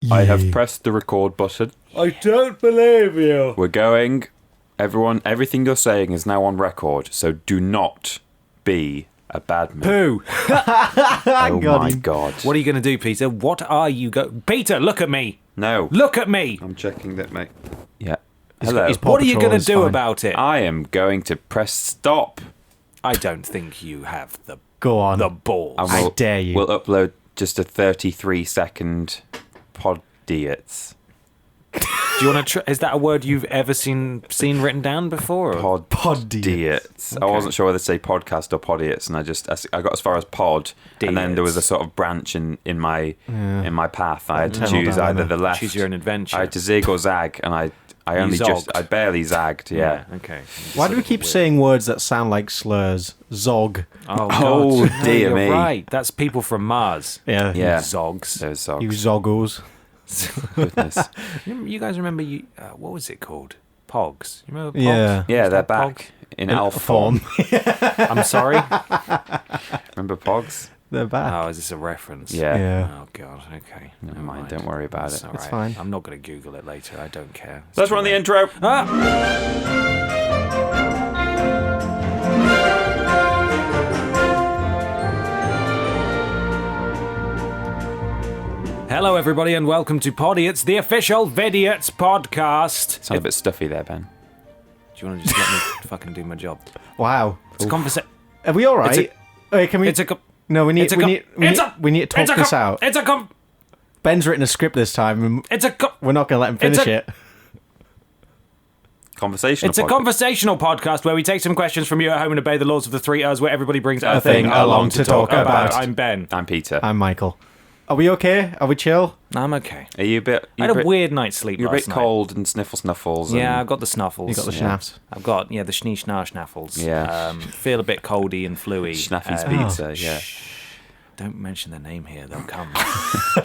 I have pressed the record button. I don't believe you. We're going. Everyone, everything you're saying is now on record, so do not be a bad man. Pooh. Oh my God. What are you going to do, Peter? What are you Peter, look at me. No. Look at me. I'm checking that, mate. Yeah. Hello. What are you going to do about it? I am going to press stop. I don't think you have the balls. I dare you. We'll upload just a 33-second Podiots. Do you want to? Is that a word you've ever seen written down before? Or? Podiots. Okay. I wasn't sure whether to say podcast or Podiots, and I got as far as pod, and then there was a sort of branch in my path. I had to choose either the left. Choose your own adventure. I had to zig or zag, and I barely zagged. Yeah. Okay. Why do we keep saying words that sound like slurs? Zog. Oh, God. Dear me. Right. That's people from Mars. Yeah. Zogs. Those zogs. You zoggles. Goodness. You guess remember what was it called? Pogs. You remember Pogs? Yeah. Yeah, they're back in alpha form. I'm sorry. Remember Pogs? They're back. Oh, is this a reference? Yeah. Oh, God. Okay. Never mind. Don't worry about it. All It's right. fine. I'm not going to Google it later. I don't care. Let's run the intro. Hello, everybody, and welcome to Podiots, the official Vidiots podcast. Sound a bit stuffy there, Ben. Do you want to just let me fucking do my job? Wow. It's a conversation. Are we all right? Wait, can we? No, we need to talk this out. Ben's written a script this time. We're not going to let him finish it. Conversational. It's a conversational podcast where we take some questions from you at home and obey the laws of the three Us, where everybody brings a thing along to talk about. I'm Ben. I'm Peter. I'm Michael. Are we okay? Are we chill? I'm okay. Are you a bit? I had a weird night's sleep You're a last bit night. cold and snuffles. Yeah, I've got the snuffles. You got the schnapps. I've got, the schnaffles. Yeah. Feel a bit coldy and fluey. Schnaffy's pizza, yeah. Don't mention their name here. They'll come.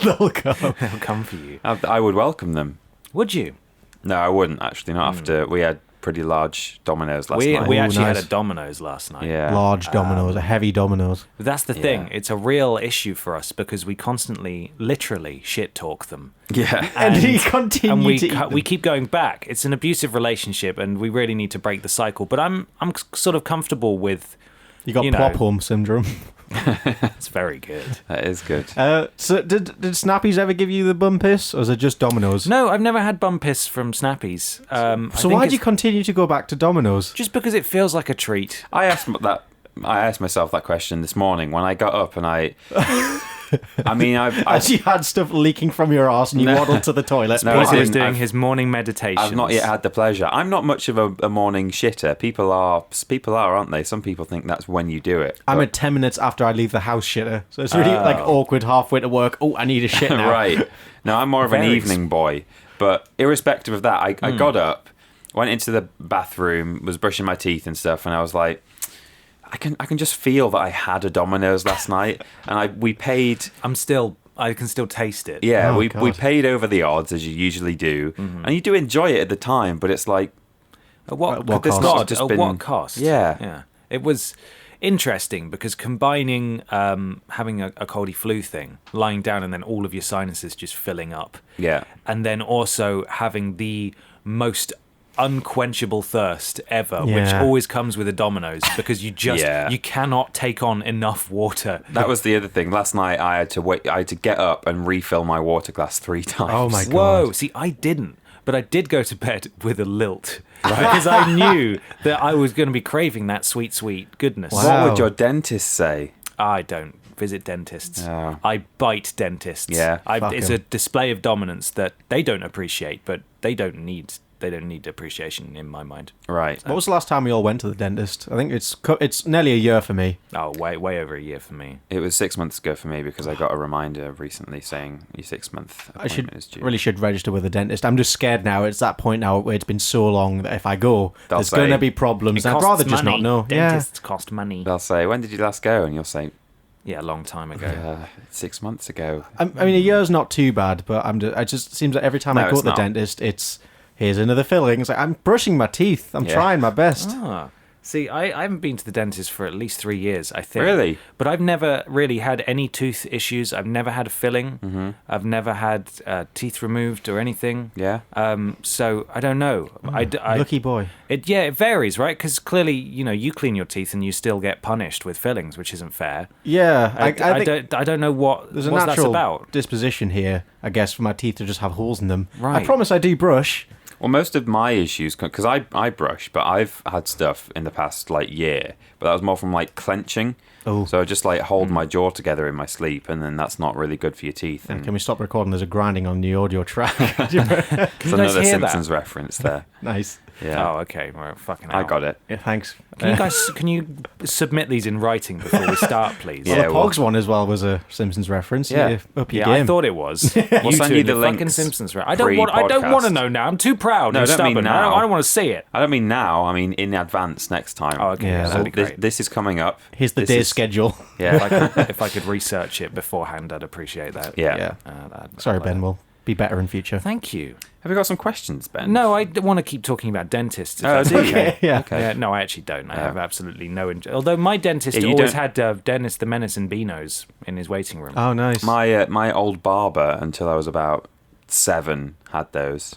They'll go. They'll come for you. I would welcome them. Would you? No, I wouldn't, actually. Not after we had pretty large Dominoes last night. We actually nice. had a Dominoes last night. Yeah. Large dominoes, heavy dominoes. But that's the thing. It's a real issue for us because we constantly, literally, shit talk them. Yeah. And he continued to eat them. We keep going back. It's an abusive relationship, and we really need to break the cycle. But I'm sort of comfortable with. You got plop home syndrome. It's very good. That is good. So did Snappies ever give you the bum piss, or is it just Domino's? No, I've never had bum piss from Snappies. So why do you continue to go back to Domino's? Just because it feels like a treat. I asked myself that question this morning when I got up, and I mean, As you had stuff leaking from your arse and you waddled to the toilet. No, Peter was doing his morning meditation. I've not yet had the pleasure. I'm not much of a morning shitter. People are, aren't they? Some people think that's when you do it. I'm at 10 minutes after I leave the house shitter. So it's really awkward halfway to work. Oh, I need a shit now. Right. No, I'm more of an evening boy. But irrespective of that, I got up, went into the bathroom, was brushing my teeth and stuff, and I was like, I can just feel that I had a Domino's last night, and we paid. I can still taste it. Yeah, we paid over the odds as you usually do, and you do enjoy it at the time, but it's like, At what cost? What cost? Yeah. It was interesting because combining having a coldy flu thing, lying down, and then all of your sinuses just filling up. Yeah. And then also having the most unquenchable thirst ever, which Yeah. always comes with a Domino's because you cannot take on enough water. That was the other thing. Last night I had to get up and refill my water glass 3 times. Oh my God. Whoa! See, I didn't, but I did go to bed with a lilt because I knew that I was going to be craving that sweet, sweet goodness. Wow. What would your dentist say? I don't visit dentists. Oh. I bite dentists. Yeah. It's a display of dominance that they don't appreciate, but they don't need appreciation in my mind. Right. What was the last time we all went to the dentist? I think it's nearly a year for me. Oh, way over a year for me. It was 6 months ago for me because I got a reminder recently saying your 6-month appointment is due. Should register with a dentist. I'm just scared now. It's that point now where it's been so long that if I go, there's going to be problems. I'd rather just not know. Dentists cost money. They'll say, when did you last go? And you'll say, Yeah, a long time ago. 6 months ago. I mean, a year's not too bad, but it just seems like every time I go to the not. dentist, it's here's another filling. It's like I'm brushing my teeth. I'm trying my best. Ah. See, I haven't been to the dentist for at least 3 years, I think. Really? But I've never really had any tooth issues. I've never had a filling. Mm-hmm. I've never had teeth removed or anything. Yeah. So I don't know. Lucky boy. It varies, right? Because clearly, you clean your teeth and you still get punished with fillings, which isn't fair. Yeah. I don't know what there's a that's natural about. disposition here, I guess, for my teeth to just have holes in them. Right. I promise I do brush. Well, most of my issues, because I brush, but I've had stuff in the past year, but that was more from clenching. Oh. So I just hold my jaw together in my sleep, and then that's not really good for your teeth. And Can we stop recording? There's a grinding on the audio track. it's another Simpsons reference there. Nice. Yeah. Oh, okay. Well, fucking hell. I got it. Yeah, thanks. Can you submit these in writing before we start, please? Well, the Pogs one as well was a Simpsons reference. Yeah. Up your game. I thought it was. We'll send you the link. Fucking Simpsons. I don't want to know now. I'm too proud and stubborn. I don't want to see it. I don't mean now. I mean in advance next time. Oh, okay. Yeah, That'd be great. This is coming up. Here's the day's schedule. Yeah. If I could research it beforehand, I'd appreciate that. Yeah. Sorry, Ben. We'll be better in future. Thank you. Have you got some questions, Ben? No, I want to keep talking about dentists. Oh, do you? Okay, yeah. Okay. No, I actually don't. I have absolutely no. Although my dentist always had Dennis the Menace and Beano's in his waiting room. Oh, nice. My old barber, until I was about 7, had those.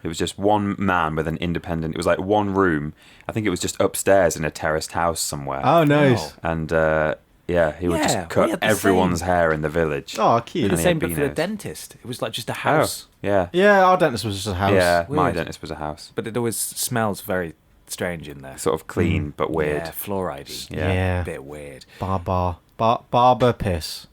It was just one man with an independent. It was one room. I think it was just upstairs in a terraced house somewhere. Oh, nice. And he would just we cut had the everyone's same. hair in the village. Oh, cute. The And same, he but had for the Beano's. dentist, it was just a house. Oh, yeah. Yeah, our dentist was just a house. Yeah, my Weird. dentist was a house. But it always smells very strange in there. Sort of clean, but weird. Yeah, fluoride-y. Yeah. A bit weird. Barber piss.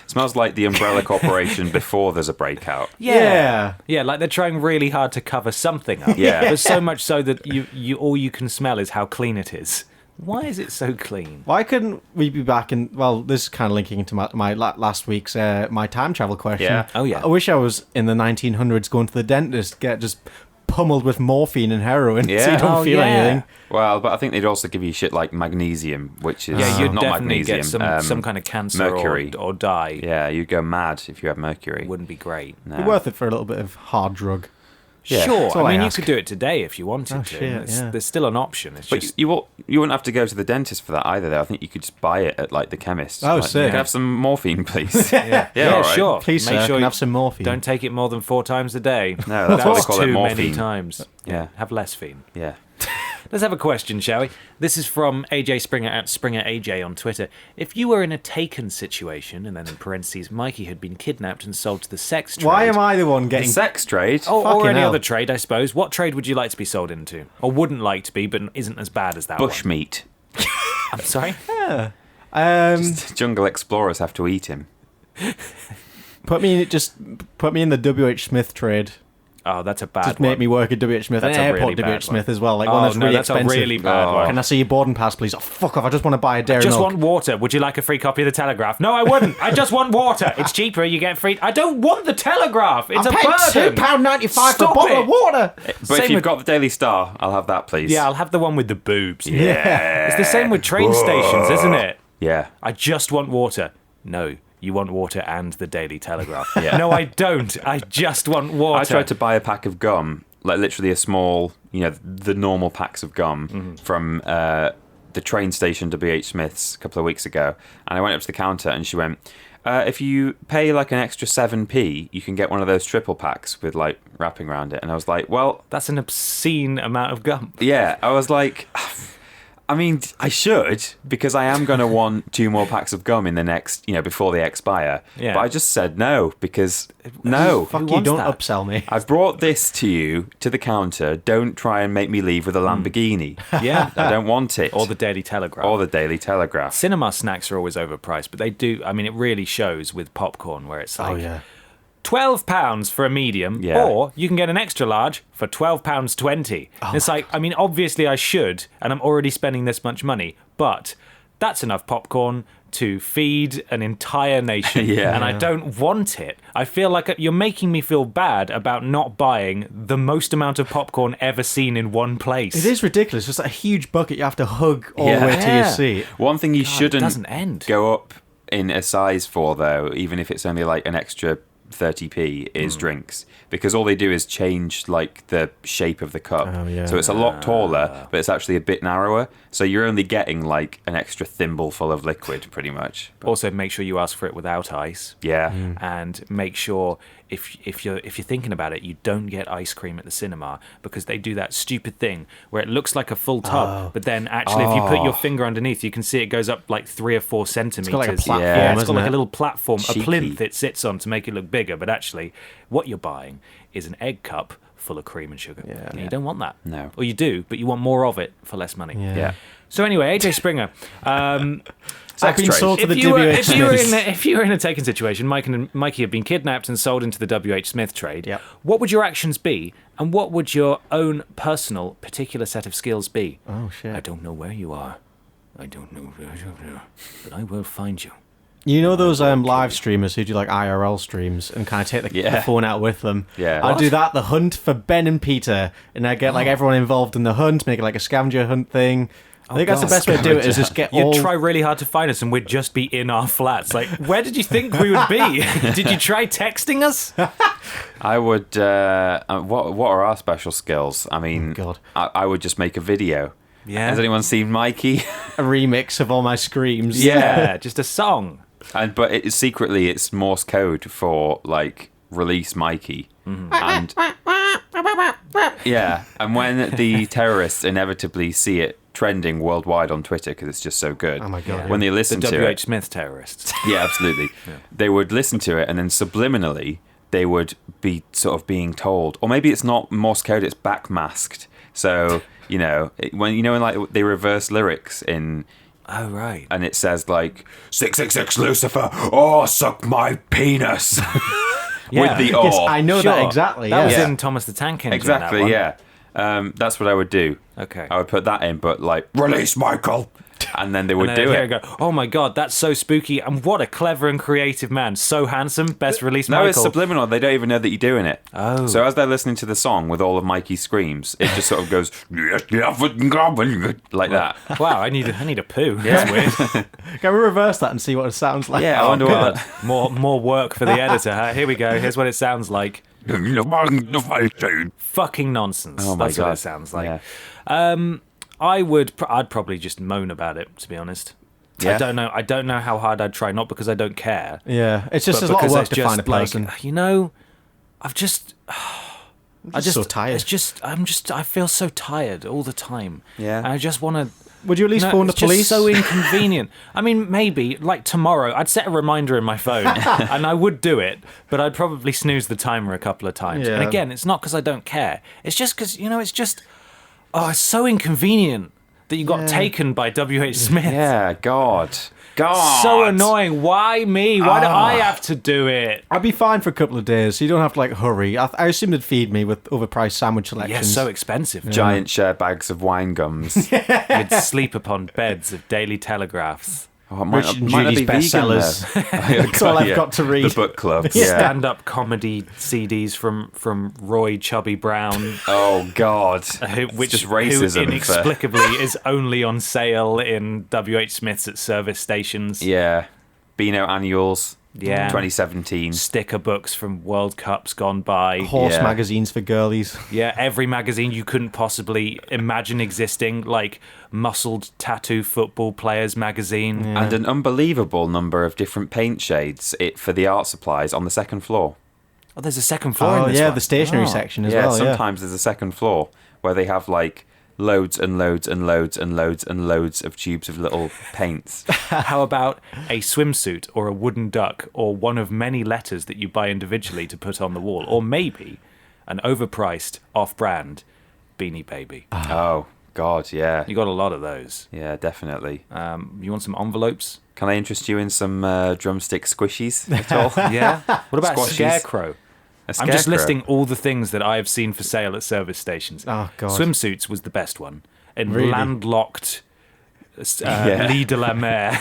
Smells like the Umbrella Corporation before there's a breakout. Yeah. Yeah, like they're trying really hard to cover something up. Yeah. But so much so that you all you can smell is how clean it is. Why is it so clean? Why couldn't we be back in... Well, this is kind of linking into my last week's my time travel question. Yeah. Oh, yeah. I wish I was in the 1900s going to the dentist, get just pummeled with morphine and heroin Yeah. so you don't feel anything. Well, but I think they'd also give you shit like magnesium, which is Yeah, you'd not definitely magnesium. get some kind of cancer mercury. or die. Yeah, you'd go mad if you had mercury. It wouldn't be great. No. Be worth it for a little bit of hard drug. Yeah. Sure, That's all I mean, I you ask. could do it today if you wanted to. Shit, yeah. There's still an option. It's But just you wouldn't have to go to the dentist for that either, though. I think you could just buy it at the chemist. Oh, sick. Can I have some morphine, please? yeah, all right. sure. Please, Make sir, sure can I you have some morphine? don't take it more than 4 times a day. No, that's what they call it, too many morphine. times. Yeah. Have less fiend. Yeah. Let's have a question, shall we? This is from AJ Springer at Springer AJ on Twitter. If you were in a taken situation, and then in parentheses, Mikey had been kidnapped and sold to the sex trade. Why am I the one getting... Sex trade? Or Fucking any hell. other trade, I suppose. What trade would you like to be sold into? Or wouldn't like to be, but isn't as bad as that one? Bushmeat. I'm sorry? Jungle explorers have to eat him. Put me in the W.H. Smith trade. Oh, that's a bad Just one. make me work at W.H. Smith. That's An a airport really bad W.H. Smith one. as well. One Oh, that's no, really that's a expensive. really bad one. Can I see your boarding pass, please? Oh, fuck off. I just want to buy a dairy Just milk. want water. Would you like a free copy of the Telegraph? No, I wouldn't. I just want water. It's cheaper. You get free. I don't want the Telegraph. It's I'm a paying burden. £2.95 for a Stop bottle it. of water. But Same if you've with- got the Daily Star, I'll have that, please. Yeah, I'll have the one with the boobs. Yeah. It's the same with train stations, isn't it? Yeah. I just want water. No, you want water and the Daily Telegraph. Yeah. No, I don't. I just want water. I tried to buy a pack of gum, literally a small, the normal packs of gum from the train station to BH Smith's a couple of weeks ago. And I went up to the counter and she went, if you pay an extra 7p, you can get one of those triple packs with wrapping around it. And I was like, well, That's an obscene amount of gum. yeah. I was like, I mean, I should, because I am going to want 2 more packs of gum in the next, before they expire. Yeah. But I just said no, because no. Fuck you, wants don't that? upsell me. I've brought this to you, to the counter. Don't try and make me leave with a Lamborghini. Yeah. I don't want it. Or the Daily Telegraph. Or the Daily Telegraph. Cinema snacks are always overpriced, but they do. I mean, it really shows with popcorn where it's like Oh, yeah. £12 for a medium, Yeah. or you can get an extra large for £12.20. It's like, I mean, obviously I should, and I'm already spending this much money, but that's enough popcorn to feed an entire nation, Yeah. and I don't want it. I feel like you're making me feel bad about not buying the most amount of popcorn ever seen in one place. It is ridiculous. It's a huge bucket you have to hug all Yeah. the way to your Yeah. seat. One thing you God, it shouldn't doesn't end. go up in a size for, though, even if it's only an extra 30p is drinks, because all they do is change like the shape of the cup. So it's a lot taller, but it's actually a bit narrower. So you're only getting like an extra thimble full of liquid, pretty much. Also, make sure you ask for it without ice. Yeah. And make sure if you're thinking about it, you don't get ice cream at the cinema, because they do that stupid thing where it looks like a full tub, but then actually if you put your finger underneath, you can see it goes up like 3 or 4 centimeters. It's got like a platform, it's got like a little platform, Cheeky. a plinth it sits on to make it look bigger, but actually what you're buying is an egg cup full of cream and sugar. And you don't want that. No. Or you do, but you want more of it for less money. Yeah. So anyway, AJ Springer. I've been sold to the WH Smiths. If you were in a taken situation, Mikey had been kidnapped and sold into the WH Smith trade, what would your actions be, and what would your own personal particular set of skills be? Oh, shit. I don't know where you are. I don't know where you are, but I will find you. You know those live streamers who do like IRL streams and kind of take the phone out with them? Yeah. I'd do that, the hunt for Ben and Peter, and I'd get like everyone involved in the hunt, make it like a scavenger hunt thing. I think that's the best way to do it, is just get all... You'd try really hard to find us and we'd just be in our flats. Like, where did you think we would be? Did you try texting us? I would... what are our special skills? I mean, I would just make a video. Yeah. Has anyone seen Mikey? A remix of all my screams. Yeah, just a song. But secretly, it's Morse code for, like, release Mikey. And and when the terrorists inevitably see it trending worldwide on Twitter, because it's just so good. Oh my God. When they listen to the it... WH Smith terrorists. Yeah, absolutely. They would listen to it, and then subliminally, they would be sort of being told, or maybe it's not Morse code, it's backmasked. So, when like they reverse lyrics in... Oh, right. And it says, like, 666 Lucifer, oh, suck my penis. With the Yes, I know that exactly. That was yeah. in Thomas the Tank Engine. Exactly, yeah. That's what I would do. Okay. I would put that in, but, like, release Michael. And then they would do it. Go, oh my God, that's so spooky, and what a clever and creative man. So handsome, best release Michael. No, it's subliminal. They don't even know that you're doing it. Oh. So as they're listening to the song with all of Mikey's screams, it just sort of goes like that. Wow, I need a poo. That's weird. Can we reverse that and see what it sounds like? Yeah, I wonder what that... More work for the editor. Huh? Here we go. Here's what it sounds like. Fucking nonsense. Oh my That's God. what it sounds like. Yeah. I'd probably just moan about it, to be honest. Yeah. I don't know how hard I'd try, not because I don't care. Yeah, it's just a lot of work to find a person. Like, I'm just so tired. I feel so tired all the time. Yeah. And I just want to... Would you at least phone the police? It's just so inconvenient. I mean, maybe, like tomorrow, I'd set a reminder in my phone, and I would do it, but I'd probably snooze the timer a couple of times. Yeah. And again, it's not because I don't care. It's just because, it's just... Oh, it's so inconvenient that you got taken by W.H. Smith. Yeah, God. So annoying. Why me? Why do I have to do it? I'd be fine for a couple of days, so you don't have to, like, hurry. I assume they'd feed me with overpriced sandwich selections. Yeah, so expensive. Giant share bags of wine gums. You'd sleep upon beds of Daily Telegraphs. Oh, Rich and Judy's bestsellers. That's all I've got to read. The book club. Stand-up comedy CDs from Roy Chubby Brown. Oh, God. Which just racism. Who inexplicably is only on sale in W.H. Smith's at service stations. Yeah. Beano Annuals. Yeah. 2017. Sticker books from World Cups gone by. Horse magazines for girlies. Yeah, every magazine you couldn't possibly imagine existing, like Muscled Tattoo Football Players magazine. Yeah. And an unbelievable number of different paint shades for the art supplies on the second floor. Oh, there's a second floor in this one. the stationery section as well. Sometimes there's a second floor where they have, like, loads and loads and loads and loads and loads of tubes of little paints. How about a swimsuit or a wooden duck or one of many letters that you buy individually to put on the wall? Or maybe an overpriced, off-brand Beanie Baby. Oh, God, yeah. You got a lot of those. Yeah, definitely. You want some envelopes? Can I interest you in some drumstick squishies at all? Yeah. What about Squashies? a scarecrow? I'm just listing all the things that I have seen for sale at service stations. Oh, God. Swimsuits was the best one. And really? Landlocked Lee de la Mer.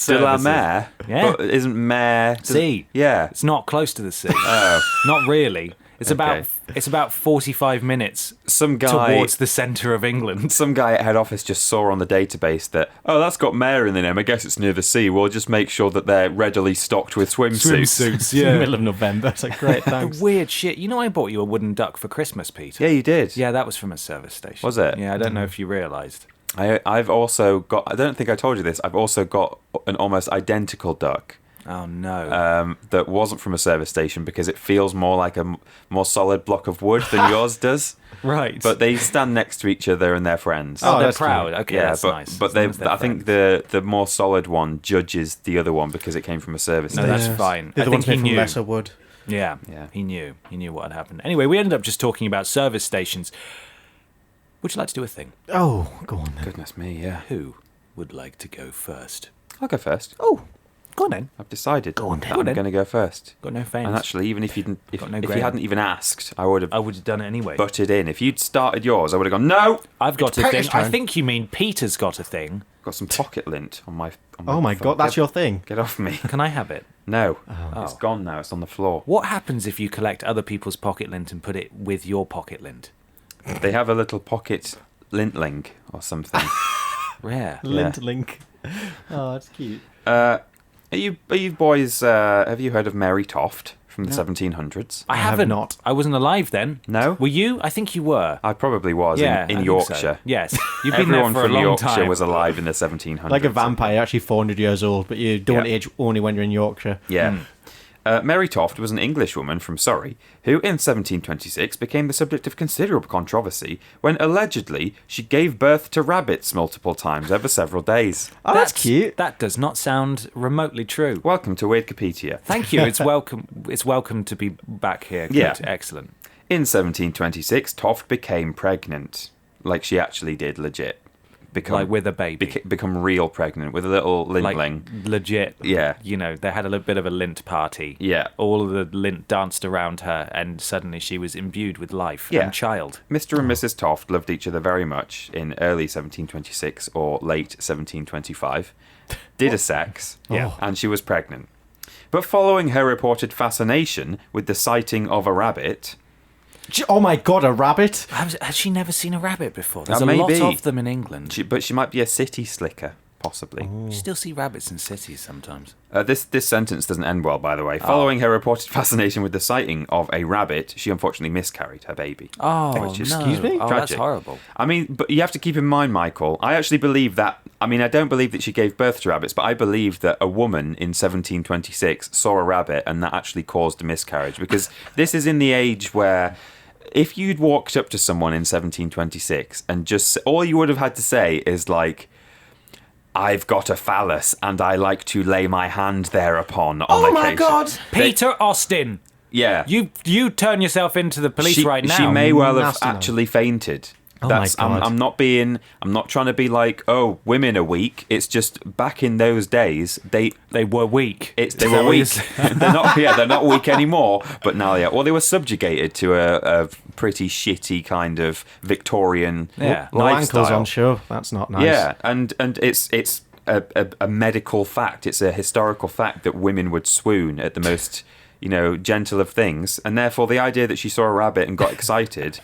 De la Mer? Yeah. But isn't Mer... Sea. Yeah. It's not close to the sea. Oh. Not really. It's about 45 minutes Some guy towards the centre of England. Some guy at head office just saw on the database that, that's got Mayor in the name. I guess it's near the sea. We'll just make sure that they're readily stocked with swimsuits. In the middle of November. It's like, great, thanks. Weird shit. You know, I bought you a wooden duck for Christmas, Peter. Yeah, you did. Yeah, that was from a service station. Was it? Yeah, I don't know if you realised. I've also got, I don't think I told you this, I've also got an almost identical duck. Oh, no. That wasn't from a service station because it feels more like a more solid block of wood than yours does. Right. But they stand next to each other and they're friends. Oh, they're that's proud. cute. Okay, yeah, that's nice. But I think the more solid one judges the other one because it came from a service No, station. that's fine. The I other think one's he made from knew. lesser wood. Yeah, Yeah. he knew. He knew what had happened. Anyway, we ended up just talking about service stations. Would you like to do a thing? Oh, go on then. Goodness me, yeah. Who would like to go first? I'll go first. Oh, go on then. I've decided Go on then. that Go I'm on then. going to go first. Got no fans. And actually, even if you didn't, if Got no you grain. hadn't even asked, I would have I would have done it anyway. butted in. If you'd started yours, I would have gone, no! I've got It's a thing. Peter's I turn. think you mean Peter's got a thing. Got some pocket lint on my Oh my phone. god, that's Get- your thing. Get off me. Can I have it? No. Oh. It's gone now. It's on the floor. What happens if you collect other people's pocket lint and put it with your pocket lint? They have a little pocket lintling or something. Rare. Lint link. Oh, that's cute. Are you boys, have you heard of Mary Toft from the 1700s? I have haven't. not. I wasn't alive then. No? Were you? I think you were. I probably was Yeah, I in think Yorkshire. so. Yes. You've been there Everyone for a from long Yorkshire time. was alive in the 1700s. Like a vampire, actually 400 years old, but you don't Yeah. age only when you're in Yorkshire. Yeah. Mary Toft was an Englishwoman from Surrey who, in 1726, became the subject of considerable controversy when allegedly she gave birth to rabbits multiple times over several days. Oh, that's cute. That does not sound remotely true. Welcome to Wikipedia. Thank you. It's welcome. It's welcome to be back here. Good. Yeah. Excellent. In 1726, Toft became pregnant. Like she actually did, legit. Like with a baby. Become real pregnant with a little lintling. Like legit. Yeah. You know, they had a little bit of a lint party. Yeah. All of the lint danced around her, and suddenly she was imbued with life Yeah. and child. Mr. and Mrs. Toft loved each other very much in early 1726 or late 1725. Did a sex. Yeah. And she was pregnant. But following her reported fascination with the sighting of a rabbit, Oh my god, a rabbit? Has she never seen a rabbit before? There's a maybe. lot of them in England. but she might be a city slicker, possibly. You still see rabbits in cities sometimes. This sentence doesn't end well, by the way. Following her reported fascination with the sighting of a rabbit, she unfortunately miscarried her baby. Oh, Which is- no. Excuse me? Oh, that's Tragic. horrible. I mean, but you have to keep in mind, Michael, I actually believe that, I mean, I don't believe that she gave birth to rabbits, but I believe that a woman in 1726 saw a rabbit and that actually caused a miscarriage, because this is in the age where if you'd walked up to someone in 1726 and just, all you would have had to say is like, I've got a phallus and I like to lay my hand thereupon on occasion. Oh my god! Peter Austin, Yeah. you turn yourself into the police right now. She may well have Nasty man. actually fainted. Oh my God. I'm not trying to be like, oh, women are weak. It's just back in those days, they were weak. they were weak. They're not weak anymore. But now, yeah, well, they were subjugated to a pretty shitty kind of Victorian Yeah. Low lifestyle. ankles on show. That's not nice. Yeah, and it's a medical fact. It's a historical fact that women would swoon at the most, gentle of things, and therefore the idea that she saw a rabbit and got excited,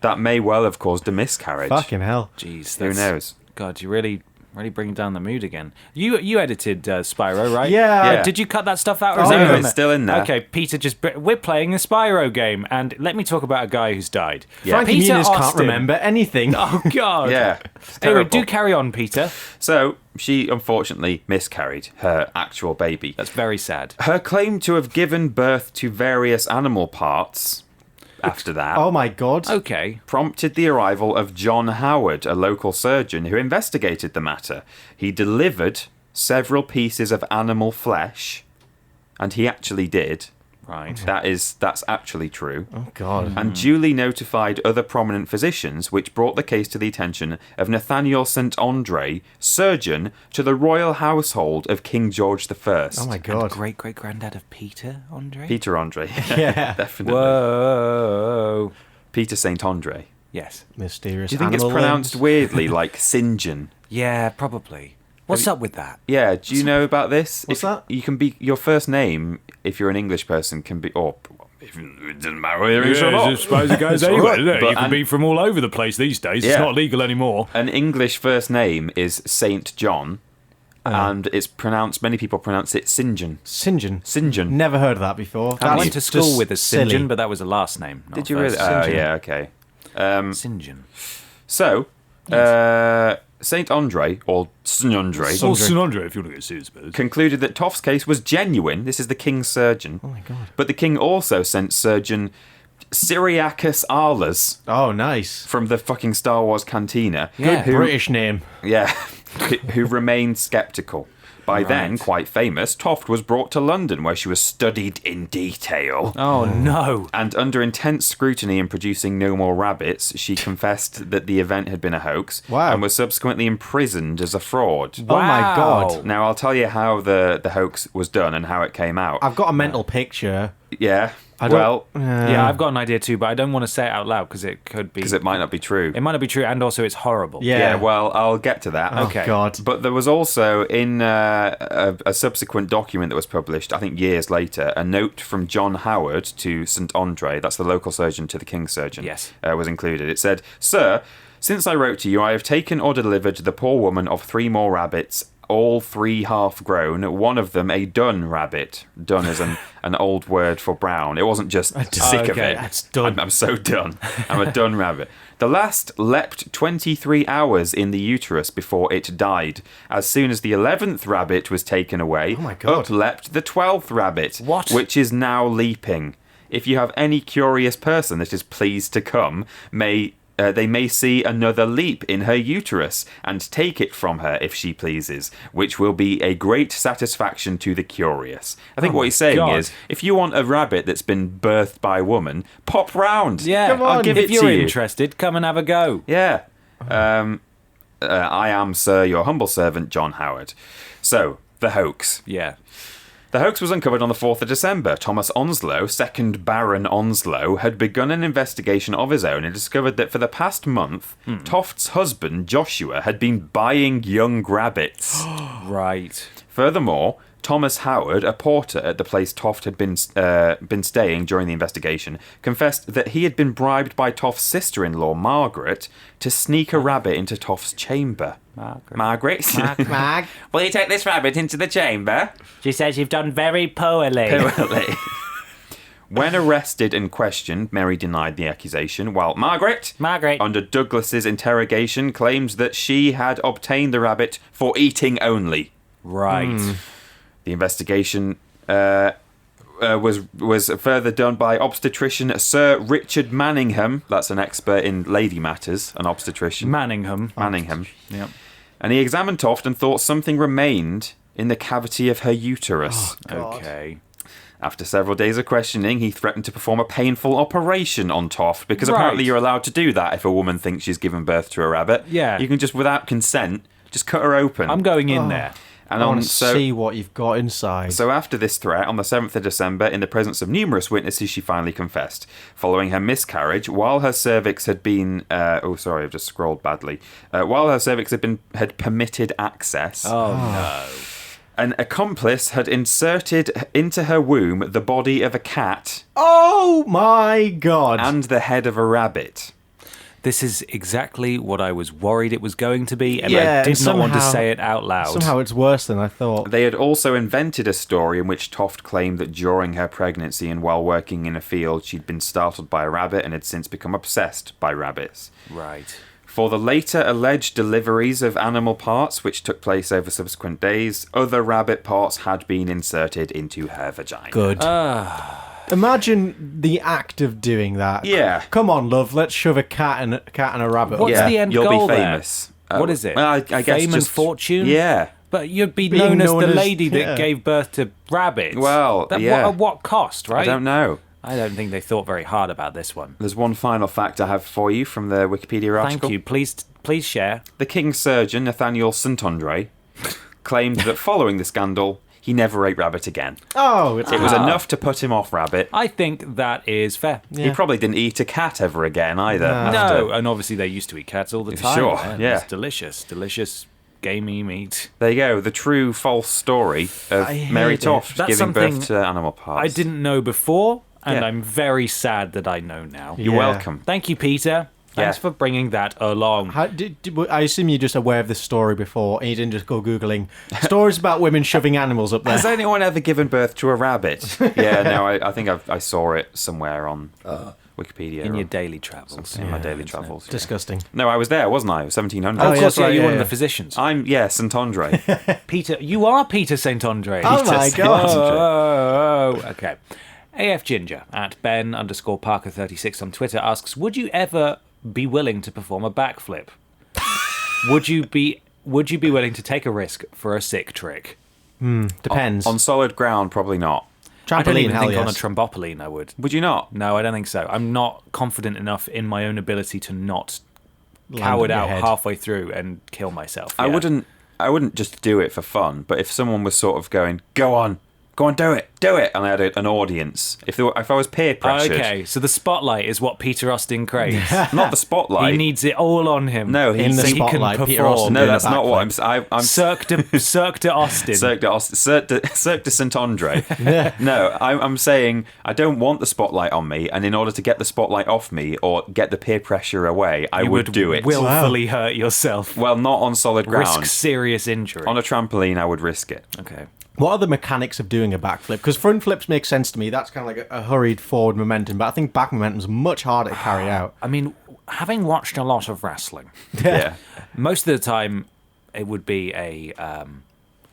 that may well have caused a miscarriage. Fucking hell. Jeez, Who knows? God, you're really bringing down the mood again. You edited Spyro, right? Yeah. Did you cut that stuff out? Or is Oh, it no, in it's there? still in there. Okay, Peter, we're playing a Spyro game, and let me talk about a guy who's died. Yeah. Frankie Peter Muniz can't Austin. remember anything. Oh God. Yeah. it's Anyway, terrible. do carry on, Peter. So she unfortunately miscarried her actual baby. That's very sad. Her claim to have given birth to various animal parts after that Oh my god. Okay. prompted the arrival of John Howard, a local surgeon who investigated the matter. He delivered several pieces of animal flesh, and he actually did. Right. That's actually true. Oh god. And duly notified other prominent physicians, which brought the case to the attention of Nathaniel St. Andre, surgeon to the royal household of King George I. Oh my god. Great great granddad of Peter Andre. Peter Andre. Yeah. Definitely. Whoa. Peter St. Andre. Yes. Mysterious Do you think it's animal pronounced limbs. weirdly, like St. John? Yeah, probably. What's up with that? Yeah, do you know about this? What's that? You can be, your first name, if you're an English person, can be, or It doesn't matter whether it's or not. I suppose it goes anywhere. Right. You can be from all over the place these days. It's not legal anymore. An English first name is Saint John, and it's pronounced. Many people pronounce it St. John. St. John. St. John. Never heard of that before. I went to school with a St. John, but that was a last name. Did you really? Oh, yeah, okay. St. John. So, Saint Andre, or St. Andre, St. Andre, if you want to get serious about it, concluded that Toft's case was genuine. This is the king's surgeon. Oh my god! But the king also sent Surgeon Cyriacus Arles. Oh, nice. From the fucking Star Wars cantina. Yeah, British name. Yeah, who remained sceptical. By then, quite famous, Toft was brought to London, where she was studied in detail. Oh, no. And under intense scrutiny in producing No More Rabbits, she confessed that the event had been a hoax. Wow. And was subsequently imprisoned as a fraud. Wow. Oh, my God. Now, I'll tell you how the hoax was done and how it came out. I've got a mental picture. Yeah. Yeah, I've got an idea too, but I don't want to say it out loud because it could be... Because it might not be true. It might not be true, and also it's horrible. Yeah, well, I'll get to that. Okay. Oh, God. But there was also, in a subsequent document that was published, I think years later, a note from John Howard to St. Andre, that's the local surgeon to the king's surgeon, was included. It said, "Sir, since I wrote to you, I have taken or delivered the poor woman of 3 more rabbits, all 3 half-grown, one of them a dun rabbit." Dun is an old word for brown. It wasn't just sick of it. That's done. I'm so done. I'm a dun rabbit. The last leapt 23 hours in the uterus before it died. As soon as the 11th rabbit was taken away, up leapt the 12th rabbit, which is now leaping. If you have any curious person that is pleased to come, they may see another leap in her uterus and take it from her if she pleases, which will be a great satisfaction to the curious. I think what he's saying is, if you want a rabbit that's been birthed by a woman, pop round. Yeah, come on, I'll give it to you. If you're interested, come and have a go. Yeah. I am, sir, your humble servant, John Howard. So, the hoax. Yeah. The hoax was uncovered on the 4th of December. Thomas Onslow, 2nd Baron Onslow, had begun an investigation of his own and discovered that for the past month, Toft's husband, Joshua, had been buying young rabbits. Right. Furthermore, Thomas Howard, a porter at the place Toft had been staying during the investigation, confessed that he had been bribed by Toft's sister-in-law, Margaret, to sneak a rabbit into Toft's chamber. Margaret? Mag? Will you take this rabbit into the chamber? She says you've done very poorly. When arrested and questioned, Mary denied the accusation, while Margaret, under Douglas's interrogation, claims that she had obtained the rabbit for eating only. Right. The investigation was further done by obstetrician Sir Richard Manningham. That's an expert in lady matters, an obstetrician. Manningham. Yep. And he examined Toft and thought something remained in the cavity of her uterus. Oh, okay. After several days of questioning, he threatened to perform a painful operation on Toft, because apparently you're allowed to do that if a woman thinks she's given birth to a rabbit. Yeah. You can just, without consent, just cut her open. I'm going in there. And I want to see what you've got inside. So after this threat, on the 7th of December, in the presence of numerous witnesses, she finally confessed. Following her miscarriage, while her cervix had been... I've just scrolled badly. While her cervix had permitted access... Oh, no. An accomplice had inserted into her womb the body of a cat... Oh, my God. ...and the head of a rabbit. This is exactly what I was worried it was going to be, and I did not want to say it out loud. Somehow it's worse than I thought. They had also invented a story in which Toft claimed that during her pregnancy and while working in a field, she'd been startled by a rabbit and had since become obsessed by rabbits. Right. For the later alleged deliveries of animal parts, which took place over subsequent days, other rabbit parts had been inserted into her vagina. Good. Imagine the act of doing that. Yeah. Come on, love. Let's shove a cat and a rabbit. What's the end You'll goal be famous. What is it? Well, I guess fame just, and fortune? Yeah. But you'd be known as the lady that gave birth to rabbits. Well, At what cost, right? I don't know. I don't think they thought very hard about this one. There's one final fact I have for you from the Wikipedia article. Thank you. Please share. The king's surgeon, Nathaniel St. Andre, claimed that following the scandal, he never ate rabbit again. Oh, it was enough to put him off rabbit. I think that is fair. Yeah. He probably didn't eat a cat ever again either. No, and obviously they used to eat cats all the time. Sure, yeah. It's delicious gamey meat. There you go, the true false story of Mary Toft giving birth to animal parts. I didn't know before. and I'm very sad that I know now. You're welcome. Thank you, Peter. Thanks for bringing that along. I assume you're just aware of this story before, and you didn't just go Googling stories about women shoving animals up there. Has anyone ever given birth to a rabbit? Yeah, no, I think I saw it somewhere on Wikipedia. In your daily travels. In my daily travels. Yeah. Disgusting. No, I was there, wasn't I? It was 1700. Oh, of course, you're one of the physicians. I'm, St. Andre. Peter, you are Peter St. Andre. Oh, my God. Oh, okay. AF Ginger at Ben_Parker36 on Twitter asks, would you ever be willing to perform a backflip? Would you be willing to take a risk for a sick trick? Depends. On solid ground, probably not. Trampoline, I don't even think yes. on a trampoline I would. Would you not? No, I don't think so. I'm not confident enough in my own ability to not Land cow on it your out head. halfway through and kill myself. I Yeah. wouldn't just do it for fun, but if someone was sort of going, go on, do it, and I had an audience, if I was peer pressured. Okay, so the spotlight is what Peter Austin craves. Not the spotlight. He needs it all on him. No, In the so spotlight, he can Peter perform. Austin No, doing a that's not what backflip. I'm Cirque de Austin. Cirque de Saint Andre. No, I'm saying I don't want the spotlight on me, and in order to get the spotlight off me or get the peer pressure away, I You would do it. willfully hurt yourself. Well, not on solid ground. Risk serious injury. On a trampoline, I would risk it. Okay. What are the mechanics of doing a backflip? Because front flips make sense to me. That's kind of like a hurried forward momentum, but I think back momentum's much harder to carry out. I mean, having watched a lot of wrestling, Yeah. most of the time it would be a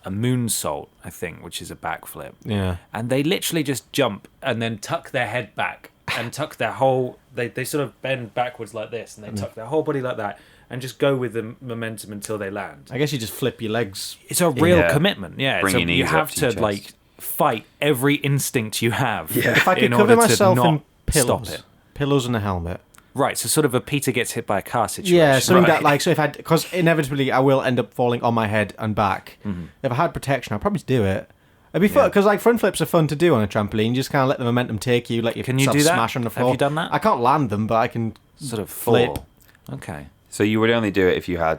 moonsault, I think, which is a backflip. Yeah. And they literally just jump and then tuck their head back and tuck their whole... They sort of bend backwards like this and they tuck their whole body like that and just go with the momentum until they land. I guess you just flip your legs. It's a real Yeah. commitment, yeah. Bring your knees you up have to your to chest. like fight every instinct you have If I could in cover order to myself not in pillows, stop it. pillows and a helmet. Right, so sort of a Peter gets hit by a car situation. Yeah, something Right. that like, so if I, because inevitably I will end up falling on my head and back. If I had protection, I'd probably do it. It'd be fun because like front flips are fun to do on a trampoline. You just kind of let the momentum take you, let you Can you do that? smash on the Have floor. you done that? I can't land them, but I can Sort of flip. fall. Okay. So you would only do it if you had,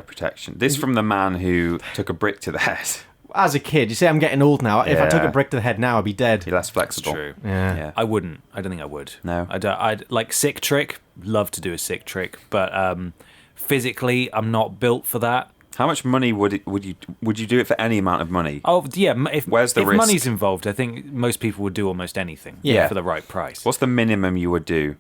protection. This from the man who took a brick to the head. As a kid, you say I'm getting old now. If I took a Yeah. brick to the head now, I'd be dead. You're less flexible. True. Yeah. I wouldn't. I don't think I would. No. I don't. I'd like sick trick. Love to do a sick trick, but physically, I'm not built for that. How much money would you do it for any amount of money? Oh yeah. Where's the if risk? money's involved, I think most people would do almost anything. Yeah. For the right price. What's the minimum you would do?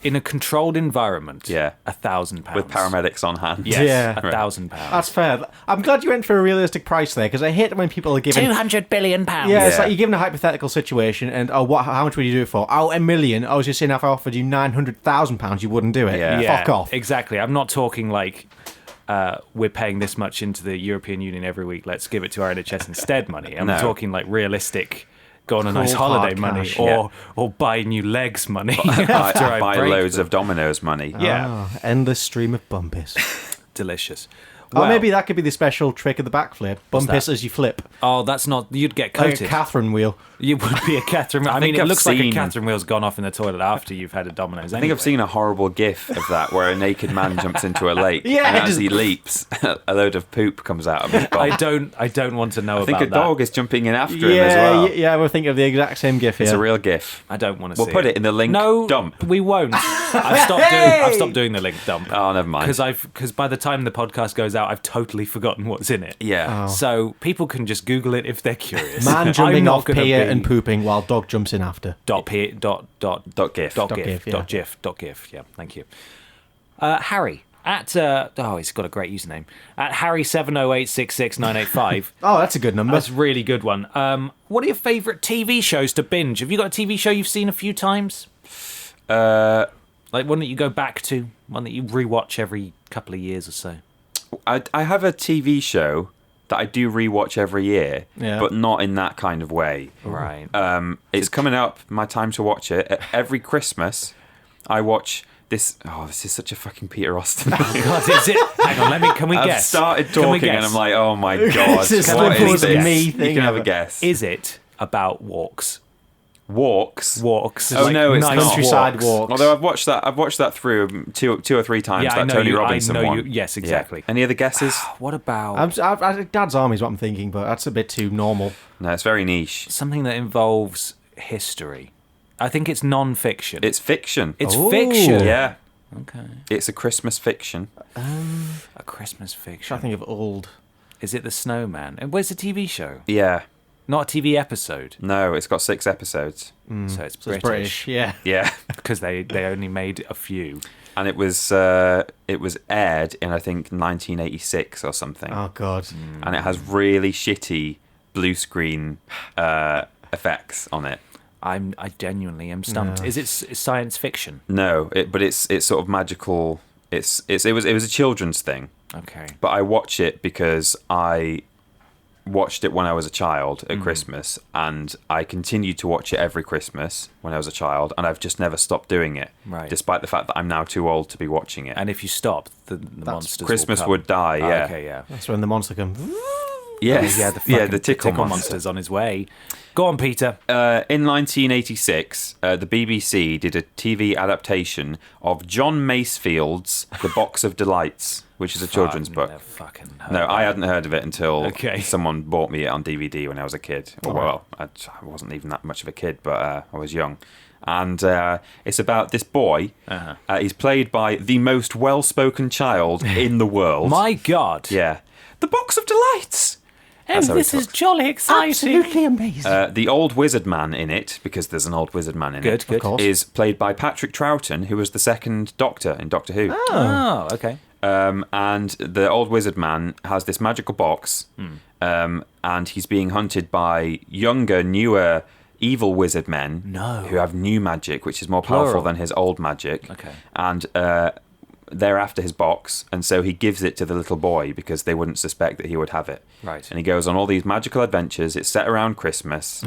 In a controlled environment? Yeah. £1,000 With paramedics on hand. Yes. Yeah. £1,000. That's fair. I'm glad you went for a realistic price there because I hate it when people are giving. £200 billion. Yeah, it's Yeah. like you're given a hypothetical situation, and how much would you do it for? Oh, $1 million. I was just saying, if I offered you £900,000, you wouldn't do it. Yeah. Fuck off. Exactly. I'm not talking like we're paying this much into the European Union every week. Let's give it to our NHS instead money. I'm No. talking like realistic. Go on a nice Cold, holiday hard money, cash. or buy new legs money after I buy break loads them. of Domino's money. Yeah, Oh, endless stream of bumpers. delicious. Or Well, maybe that could be the special trick of the backflip. Bumpers as you flip. Oh, that's not. You'd get Like coated. a Catherine wheel. You would be a Catherine. I mean, think it I've looks like a seen- Catherine wheel's gone off in the toilet after you've had a Domino's. I think I've seen a horrible gif of that where a naked man jumps into a lake Yeah, and as just- he leaps, a load of poop comes out of his bum. I don't want to know I think about a that. dog is jumping in after him as Yeah, well. yeah, we're thinking of the exact same gif here. It's a real gif. I don't want to We'll see put it in the link No, dump. we won't. I've stopped doing the link dump. Oh, never mind. Because by the time the podcast goes out, I've totally forgotten what's in it. Yeah. So people can just Google it if they're curious. Man I'm jumping not off gonna pier be and pooping while dog jumps in after. Dot p dot gif. gif yeah. dot gif dot gif. Yeah, thank you. Harry at he's got a great username at Harry708669885. Oh, that's a good number. That's a really good one. What are your favourite TV shows to binge? Have you got a TV show you've seen a few times? Like one that you go back to, one that you rewatch every couple of years or so. I have a TV show that I do rewatch every year, Yeah. but not in that kind of way. Right. It's coming up, my time to watch it. Every Christmas, I watch this. Oh, this is such a fucking Peter Austin thing. God, is it? Hang on, can we I've guess? started Can we talking and guess? I'm like, oh my god, It's as what simple is as a this? me You thing can have a ever. guess. Is it about walks? Walks. Oh no, it's nice countryside walks. Although I've watched that through two or three times. Yeah, that Tony Robinson one. Yes, exactly. Yeah. Any other guesses? What about Dad's Army is what I'm thinking, but that's a bit too normal. No, it's very niche. something that involves history? I think it's non-fiction. It's fiction. It's fiction. Yeah. Okay. It's a Christmas fiction. A Christmas fiction. I think of old. Is it The Snowman? And where's the TV show? Yeah. Not a TV episode. No, it's got 6 episodes. So it's So it's British. yeah. Yeah. Because they only made a few. And it was aired in, I think, 1986 or something. Oh God. And it has really shitty blue screen effects on it. I genuinely am stumped. No. Is it science fiction? No, but it's sort of magical. It was a children's thing. Okay. But I watch it because I watched it when I was a child at Christmas, and I continued to watch it every Christmas when I was a child, and I've just never stopped doing it, Right. despite the fact that I'm now too old to be watching it. And if you stop, the monsters Christmas will come. would die, Oh, yeah. okay, yeah. That's when the monster comes. Yes, The tickle monster. monster's on his way. Go on, Peter. In 1986, the BBC did a TV adaptation of John Macefield's The Box of Delights, which is a children's book. No, I hadn't heard of it until someone bought me it on DVD when I was a kid. Well, I wasn't even that much of a kid, but I was young. And it's about this boy. He's played by the most well-spoken child in the world. My God. Yeah. The Box of Delights. This is jolly exciting. Absolutely amazing. The old wizard man in it, because there's an old wizard man in it, Good. Of course. is played by Patrick Troughton, who was the second Doctor in Doctor Who. Oh, okay. And the old wizard man has this magical box, and he's being hunted by younger, newer, evil wizard men who have new magic, which is more powerful than his old magic. Okay. And they're after his box, and so he gives it to the little boy because they wouldn't suspect that he would have it. Right. And he goes on all these magical adventures. It's set around Christmas.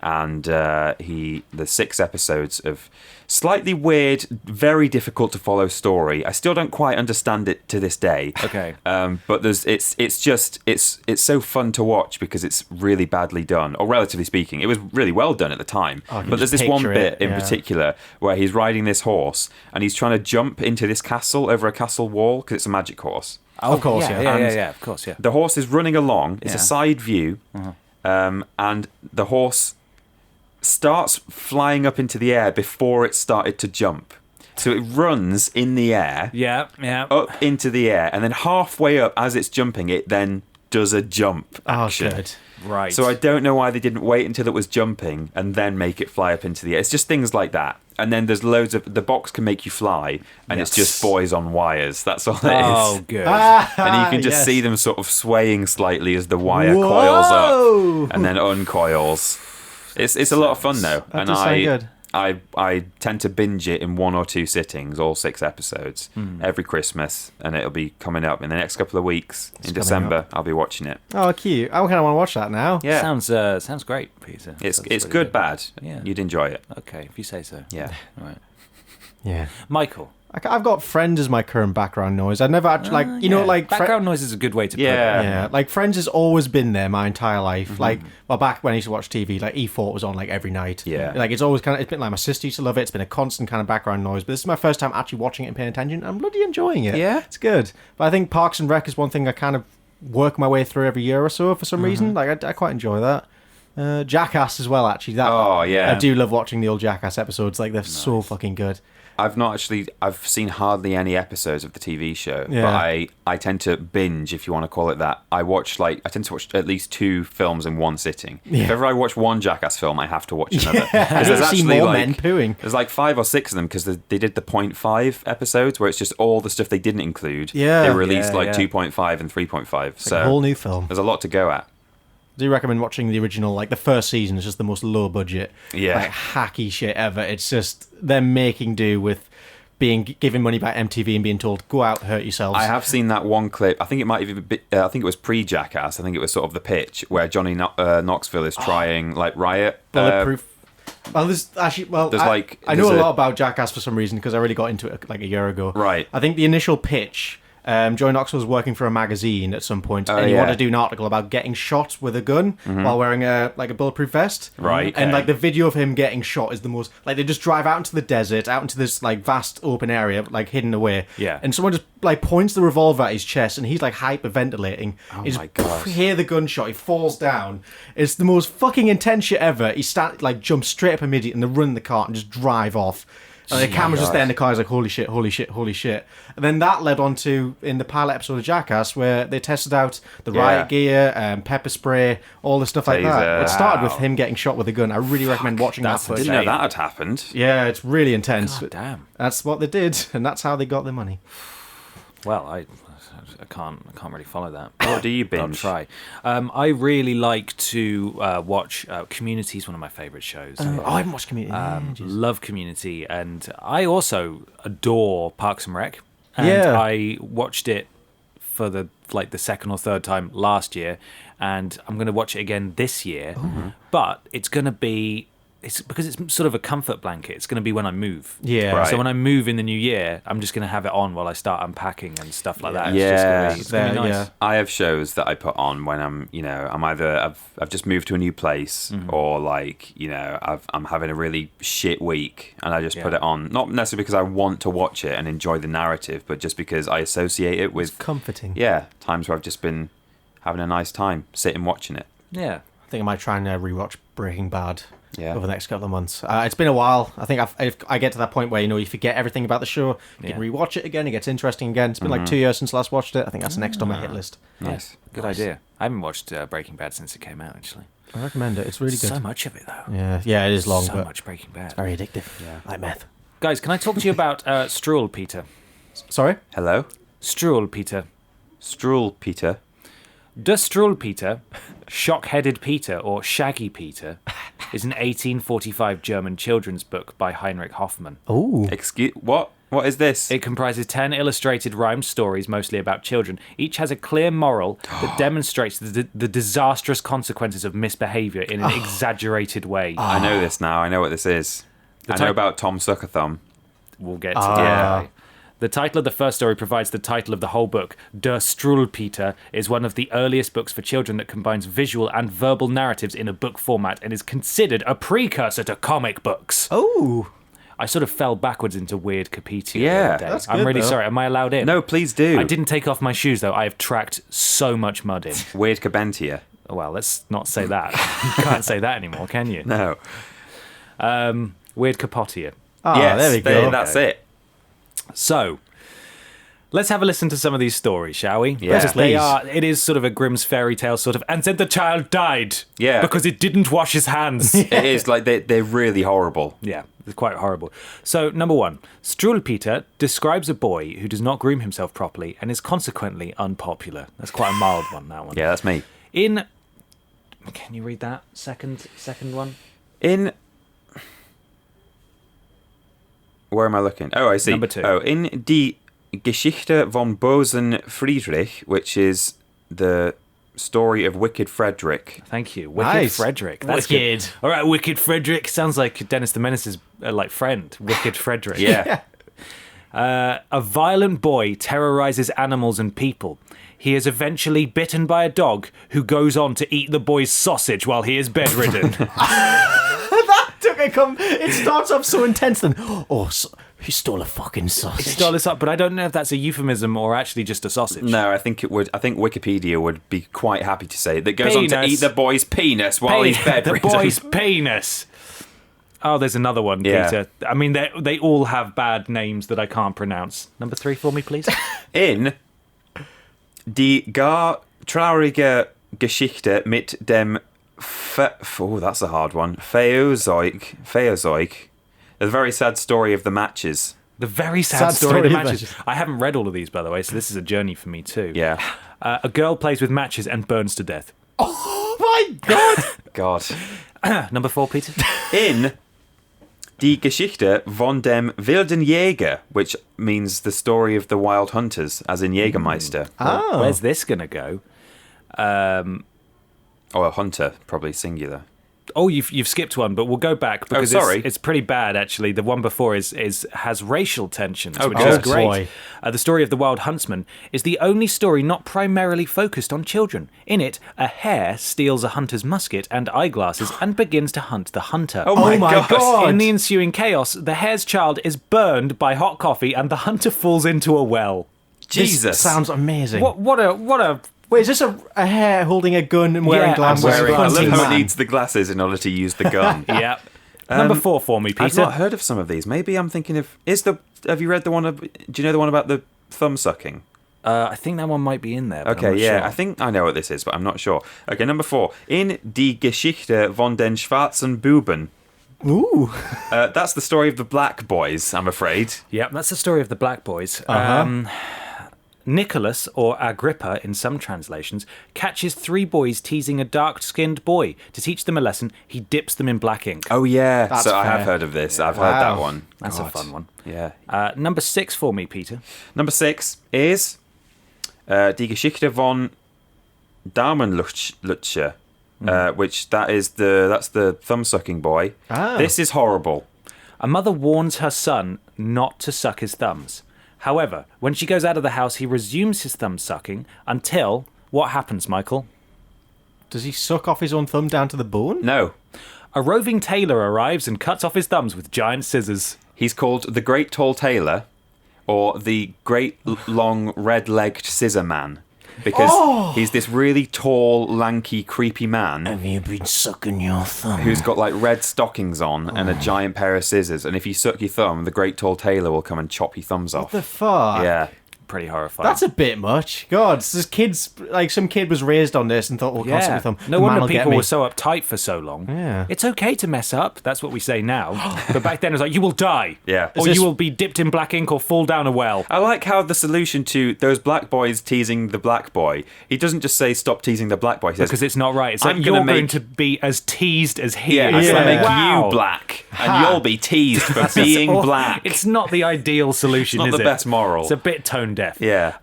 And there's 6 episodes of slightly weird, very difficult to follow story. I still don't quite understand it to this day. Okay. But it's so fun to watch because it's really badly done, or relatively speaking, it was really well done at the time. But there's this one bit in particular where he's riding this horse and he's trying to jump into this castle over a castle wall because it's a magic horse. Oh, of course, yeah, of course, yeah. The horse is running along. It's a side view, and the horse starts flying up into the air before it started to jump. So it runs in the air, up into the air, and then halfway up as it's jumping, it then does a jump action. Oh, good. Right. So I don't know why they didn't wait until it was jumping and then make it fly up into the air. It's just things like that. And then there's loads of... The box can make you fly, and it's just boys on wires. That's all it is. Oh, good. And you can just see them sort of swaying slightly as the wire coils up and then uncoils. It's a lot of fun though, That does sound good. I tend to binge it in 1 or 2 sittings, all 6 episodes every Christmas, and it'll be coming up in the next couple of weeks. In December, I'll be watching it. Oh, cute! I kind of want to watch that now. Yeah, sounds great, Peter. it's really good, bad. Yeah, you'd enjoy it. Okay, if you say so. Yeah, All right. Yeah. Michael. I've got Friends as my current background noise. I've never actually, background noise is a good way to put it. Yeah, like Friends has always been there my entire life. Like, back when I used to watch TV, like E4 was on like every night. Yeah. Like it's always it's been like my sister used to love it. It's been a constant kind of background noise. But this is my first time actually watching it and paying attention. I'm bloody enjoying it. Yeah, it's good. But I think Parks and Rec is one thing I kind of work my way through every year or so for some reason. Like I quite enjoy that. Jackass as well, actually. I do love watching the old Jackass episodes. Like they're so fucking good. I've seen hardly any episodes of the TV show, but I tend to binge, if you want to call it that. I tend to watch at least 2 films in one sitting. If ever I watch one Jackass film, I have to watch another. There's actually more men pooing. There's like 5 or 6 of them because they did the 0.5 episodes where it's just all the stuff they didn't include. Yeah. They released 2.5 and 3.5. So a whole new film. There's a lot to go at. Do you recommend watching the original? Like the first season is just the most low budget, like hacky shit ever. It's just them making do with being given money by MTV and being told go out, hurt yourselves. I have seen that one clip. I think it might even be. I think it was pre-Jackass. I think it was sort of the pitch where Johnny Knoxville is trying like Riot. Bulletproof. There's I know a lot about Jackass for some reason because I really got into it like a year ago. Right. I think the initial pitch Joy Knoxville was working for a magazine at some point, and he wanted to do an article about getting shot with a gun while wearing a bulletproof vest. Right. And like the video of him getting shot is the most like they just drive out into the desert, out into this like vast open area, like hidden away. Yeah. And someone just like points the revolver at his chest, and he's like hyperventilating. Oh He's my god! Hear the gunshot. He falls down. It's the most fucking intense shit ever. He jumps straight up immediately, and they run in the car and just drive off. And the camera's just there in the car. He's like, holy shit, holy shit, holy shit. And then that led on to, in the pilot episode of Jackass, where they tested out the riot gear, pepper spray, all the stuff like that. It started with him getting shot with a gun. I really recommend watching that. I didn't know that had happened. Yeah, it's really intense. God damn. That's what they did, and that's how they got their money. Well, I can't really follow that. What do you binge? I'll try. I really like to watch Community. Is one of my favourite shows. I haven't watched Community. Love Community, and I also adore Parks and Rec. And I watched it for the second or third time last year, and I'm going to watch it again this year. But it's going to be. It's because it's sort of a comfort blanket. It's going to be when I move. Yeah. Right. So when I move in the new year, I'm just going to have it on while I start unpacking and stuff like that. Yeah. It's going to be nice. Yeah. I have shows that I put on when I'm either I've just moved to a new place or I'm having a really shit week and I just put it on. Not necessarily because I want to watch it and enjoy the narrative, but just because I associate it with comforting. Yeah, times where I've just been having a nice time sitting watching it. Yeah. I think I might try and rewatch Breaking Bad. Yeah. Over the next couple of months. It's been a while. I think if I get to that point where you forget everything about the show, you can rewatch it again. It gets interesting again. It's been like 2 years since I last watched it. I think that's next on my hit list. Nice. Good idea. I haven't watched Breaking Bad since it came out, actually. I recommend it. It's really good. So much of it, though. Yeah, it is long, So but much Breaking Bad. it's very addictive. Yeah, like meth. Guys, can I talk to you about Struel, Peter? Sorry? Hello? Struel, Peter. Struel Peter. Der Struel Peter, Shock-Headed Peter, or Shaggy Peter, is an 1845 German children's book by Heinrich Hoffmann. Oh. Excuse what? What is this? It comprises 10 illustrated rhymed stories, mostly about children. Each has a clear moral that demonstrates the disastrous consequences of misbehaviour in an exaggerated way. I know this now. I know what this is. I know about Tom Suckerthumb. We'll get to that. The title of the first story provides the title of the whole book. Der Struwelpeter is one of the earliest books for children that combines visual and verbal narratives in a book format and is considered a precursor to comic books. Oh. I sort of fell backwards into weird Capitia. Yeah, the other day. that's I'm good, really though. sorry. Am I allowed in? No, please do. I didn't take off my shoes, though. I have tracked so much mud in. Weird Cabentia. Well, let's not say that. You can't say that anymore, can you? No. Weird Capotia. Yes, there we go. That's it. So, let's have a listen to some of these stories, shall we? Yeah. Because it is sort of a Grimm's fairy tale sort of, and then the child died. Yeah. Because it didn't wash his hands. It is like they're really horrible. Yeah, it's quite horrible. So, number one, Struwelpeter describes a boy who does not groom himself properly and is consequently unpopular. That's quite a mild one, that one. Yeah, that's me. Can you read that second one? Where am I looking? Oh, I see. Number 2. Oh, in Die Geschichte von Bosen Friedrich, which is the story of Wicked Frederick. Thank you. Wicked Nice. Frederick. That's Wicked. good. All right, Wicked Frederick. Sounds like Dennis the Menace's friend. Wicked Frederick. Yeah. A violent boy terrorizes animals and people. He is eventually bitten by a dog who goes on to eat the boy's sausage while he is bedridden. It starts off so intense, then he stole a fucking sausage. He stole this up, but I don't know if that's a euphemism or actually just a sausage. No, I think it would. I think Wikipedia would be quite happy to say that goes on to Penis. eat the boy's penis while he's bedridden. The boy's penis. Oh, there's another one, Yeah. Peter. I mean, they all have bad names that I can't pronounce. Number 3 for me, please. In Die gar traurige Geschichte mit dem that's a hard one. Feozoik. The very sad story of the matches. The very sad story of the matches. I haven't read all of these, by the way, so this is a journey for me too. Yeah. A girl plays with matches and burns to death. Oh my god! God. Number 4, Peter. In Die Geschichte von dem wilden Jäger, which means the story of the wild hunters, as in Jägermeister. Oh. Where's this going to go? Or a hunter, probably singular. Oh, you've skipped one, but we'll go back because it's pretty bad actually. The one before has racial tensions, which is great. The story of the Wild Huntsman is the only story not primarily focused on children. In it, a hare steals a hunter's musket and eyeglasses and begins to hunt the hunter. Oh my God! In the ensuing chaos, the hare's child is burned by hot coffee and the hunter falls into a well. Jesus, this sounds amazing. What a Wait, is this a hare holding a gun and wearing glasses? I love how it needs the glasses in order to use the gun. Yeah. Number 4 for me, Peter. I've not heard of some of these. Maybe I'm thinking of... Have you read the one... Do you know the one about the thumb sucking? I think that one might be in there. But Okay, yeah. Sure. I think I know what this is, but I'm not sure. Okay, number 4. In Die Geschichte von den schwarzen Buben. Ooh. That's the story of the Black Boys, I'm afraid. Yeah, that's the story of the Black Boys. Uh-huh. Nicholas, or Agrippa in some translations, catches 3 boys teasing a dark-skinned boy. To teach them a lesson, he dips them in black ink. Oh, yeah. That's so I fair. have heard of this. I've heard that one. That's a fun one. Yeah. Number 6 for me, Peter. Number 6 is Die Geschichte von Daumenlutscher, which that's the thumb-sucking boy. Ah. This is horrible. A mother warns her son not to suck his thumbs. However, when she goes out of the house, he resumes his thumb sucking until... What happens, Michael? Does he suck off his own thumb down to the bone? No. A roving tailor arrives and cuts off his thumbs with giant scissors. He's called the Great Tall Tailor or the Great Long Red-Legged Scissor Man because he's this really tall, lanky, creepy man. Have you been sucking your thumb? Who's got like red stockings on and a giant pair of scissors. And if you suck your thumb, the Great Tall Tailor will come and chop your thumbs off. What the fuck? Yeah. Pretty horrifying. That's a bit much. God, this kids, like some kid was raised on this and thought, oh, can't suck my thumb. No The man wonder will get people me. were so uptight for so long. Yeah. It's okay to mess up. That's what we say now. But back then it was like, you will die. Yeah. Or you will be dipped in black ink or fall down a well. I like how the solution to those black boys teasing the black boy, he doesn't just say stop teasing the black boy. He says, Because it's not right. It's like I'm you're gonna going to be as teased as he yeah, is. I'm going to make Wow. you black and you'll be teased for being black. It's not the ideal solution, It's not is the it? best moral. It's a bit tone deaf. Yeah.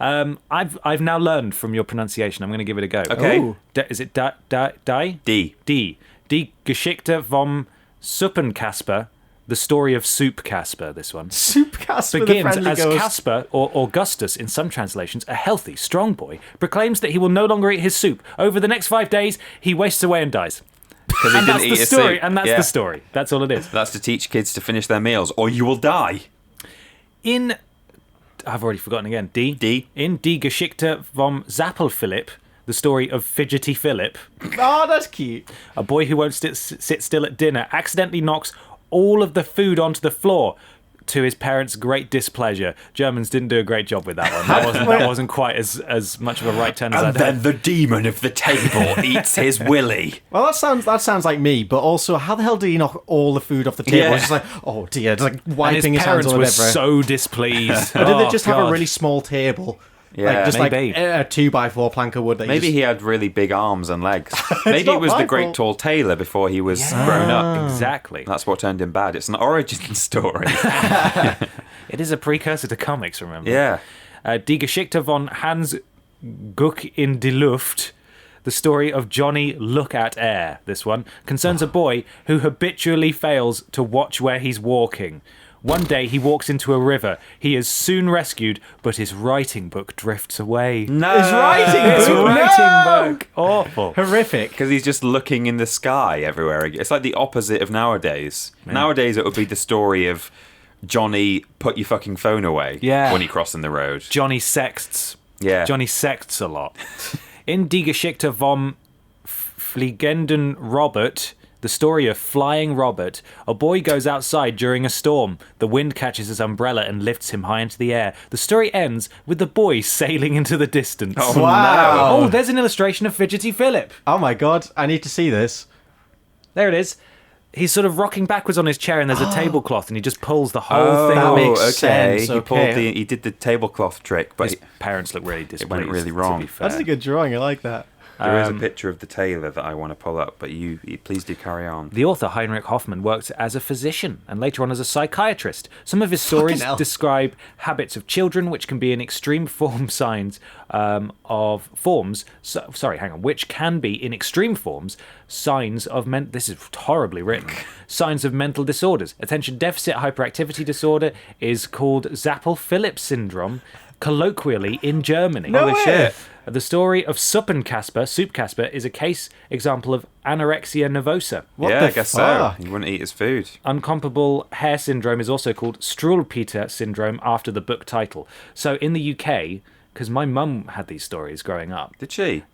I've now learned from your pronunciation. I'm going to give it a go. Okay. Ooh. Is it Die? D. Die Geschichte vom Suppenkasper, the story of Soup Casper, this one. Soup Casper, the Begins friendly as ghost. Casper, or Augustus in some translations, a healthy, strong boy, proclaims that he will no longer eat his soup. Over the next 5 days, he wastes away and dies. Because he And didn't that's eat the his story, soup. and that's Yeah. the story. That's all it is. That's to teach kids to finish their meals or you will die. I've already forgotten again. D. In Die Geschichte vom Zappel-Philipp, the story of Fidgety Philip, Oh, that's cute. a boy who won't sit still at dinner accidentally knocks all of the food onto the floor to his parents' great displeasure. Germans didn't do a great job with that one. That wasn't quite as much of a right turn as I'd hoped. the demon of the table eats his willy. Well, that sounds like me, but also, how the hell did he knock all the food off the table? Yeah. It's just like, oh dear, it's like And wiping his his hands parents all were over. so displeased. Or did Oh, they just have God. a really small table? Yeah, like, just maybe. like a 2x4 plank of wood. That Maybe you he had really big arms and legs. Maybe not it was my the Great fault. Tall Tailor before he was grown up. Exactly. That's what turned him bad. It's an origin story. It is a precursor to comics, remember? Yeah. Die Geschichte von Hans Guck in die Luft, the story of Johnny Look at Air, this one, concerns a boy who habitually fails to watch where he's walking. One day he walks into a river. He is soon rescued, but his writing book drifts away. No. His writing His book? writing book. Awful. horrific. Because he's just looking in the sky everywhere. It's like the opposite of nowadays. Nowadays it would be the story of Johnny, put your fucking phone away when you're crossing the road. Johnny sexts. Yeah. Johnny sexts a lot. In Die Geschichte vom Fliegenden Robert, the story of Flying Robert, a boy goes outside during a storm. The wind catches his umbrella and lifts him high into the air. The story ends with the boy sailing into the distance. Oh, Wow. Oh, there's an illustration of Fidgety Philip. Oh my god, I need to see this. There it is. He's sort of rocking backwards on his chair and there's a tablecloth and he just pulls the whole thing that off. makes okay. sense, He pulled okay. he did the tablecloth trick, but His parents look really displeased. went really wrong. To be fair. That's a good drawing. I like that. There is a picture of the tailor that I want to pull up, but you please do carry on. The author Heinrich Hoffmann worked as a physician and later on as a psychiatrist. Some of his stories describe habits of children which can be in extreme which can be in extreme forms signs of this is horribly written. Signs of mental disorders. Attention deficit hyperactivity disorder is called Zappel-Phillips syndrome, colloquially in Germany. No way. Shit. The story of Soup Casper, is a case example of anorexia nervosa. I guess so. He wouldn't eat his food. Uncomparable hair syndrome is also called Struwwelpeter syndrome after the book title. So in the UK, because my mum had these stories growing up. Did she?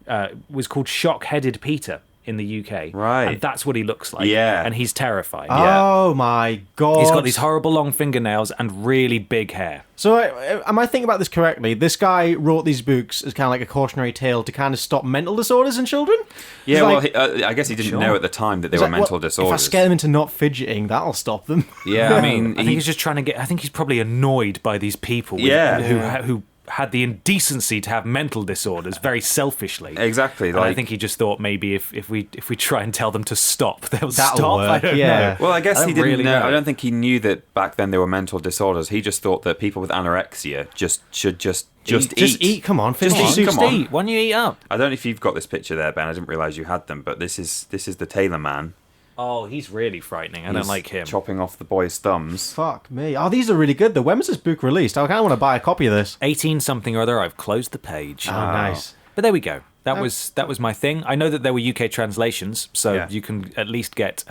Was called Shock-Headed Peter in the UK. Right. And that's what he looks like. Yeah. And he's terrifying. Oh my God. He's got these horrible long fingernails and really big hair. So am I thinking about this correctly? This guy wrote these books as kind of like a cautionary tale to kind of stop mental disorders in children? Yeah, I guess he didn't know at the time that they were mental disorders. If I scare them into not fidgeting, that'll stop them. Yeah, I mean... I think he's just trying to get... I think he's probably annoyed by these people who had the indecency to have mental disorders very selfishly. Exactly. And I think he just thought maybe if we try and tell them to stop, they'll stop. Work, I don't know. Well, I guess he didn't really know. know. I don't think he knew that back then they were mental disorders. He just thought that people with anorexia should just eat. Just eat. Come on, finish Just your eat, soup. come on. Eat. Why don't you eat up? I don't know if you've got this picture there, Ben. I didn't realise you had them, but this is the tailor man. Oh, he's really frightening. I don't like him. Chopping off the boy's thumbs. Fuck me. Oh, these are really good though. When was this book released? I kind of want to buy a copy of this. 18 something or other. I've closed the page. Oh, nice. But there we go. That was my thing. I know that there were UK translations, so you can at least get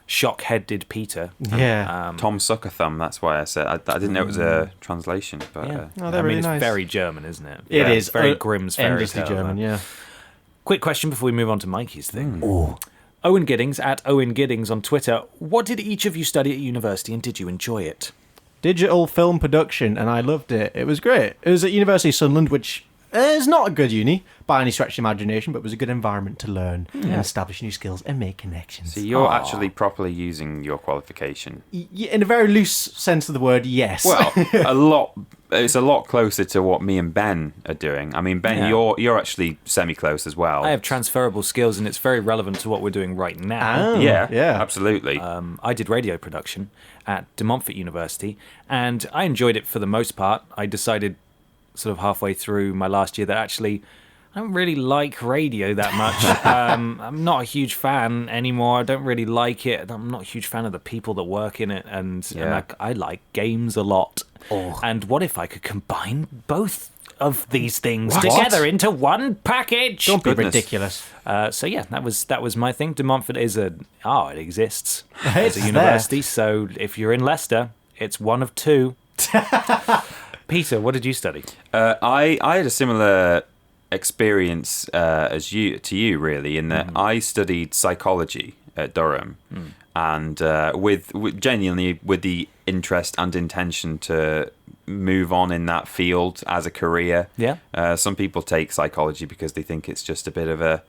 Shock-Headed Peter. Yeah. Tom Suckerthumb. That's why I said I didn't know it was a translation, but They're really it's nice. very German, isn't it? It is very Grimm's fairy endlessly tale. German. Yeah. Quick question before we move on to Mikey's thing. Owen Giddings at Owen Giddings on Twitter. What did each of you study at university and did you enjoy it? Digital film production, and I loved it. It was great. It was at University of Sunderland, which is not a good uni by any stretch of imagination, but it was a good environment to learn and establish new skills and make connections. So you're actually properly using your qualification. In a very loose sense of the word, yes. Well, it's a lot closer to what me and Ben are doing. I mean, Ben, you're actually semi-close as well. I have transferable skills and it's very relevant to what we're doing right now. Yeah, absolutely. I did radio production at De Montfort University and I enjoyed it for the most part. I decided sort of halfway through my last year that actually I don't really like radio that much. I'm not a huge fan anymore. I don't really like it. I'm not a huge fan of the people that work in it, and I like games a lot. And what if I could combine both of these things together into one package? Don't be ridiculous. So that was my thing. De Montfort is it exists It's as a university. So if you're in Leicester, it's one of two. Peter, what did you study? I had a similar experience as you really, in that I studied psychology at Durham, and with genuinely with the interest and intention to move on in that field as a career. Yeah. Some people take psychology because they think it's just a bit of a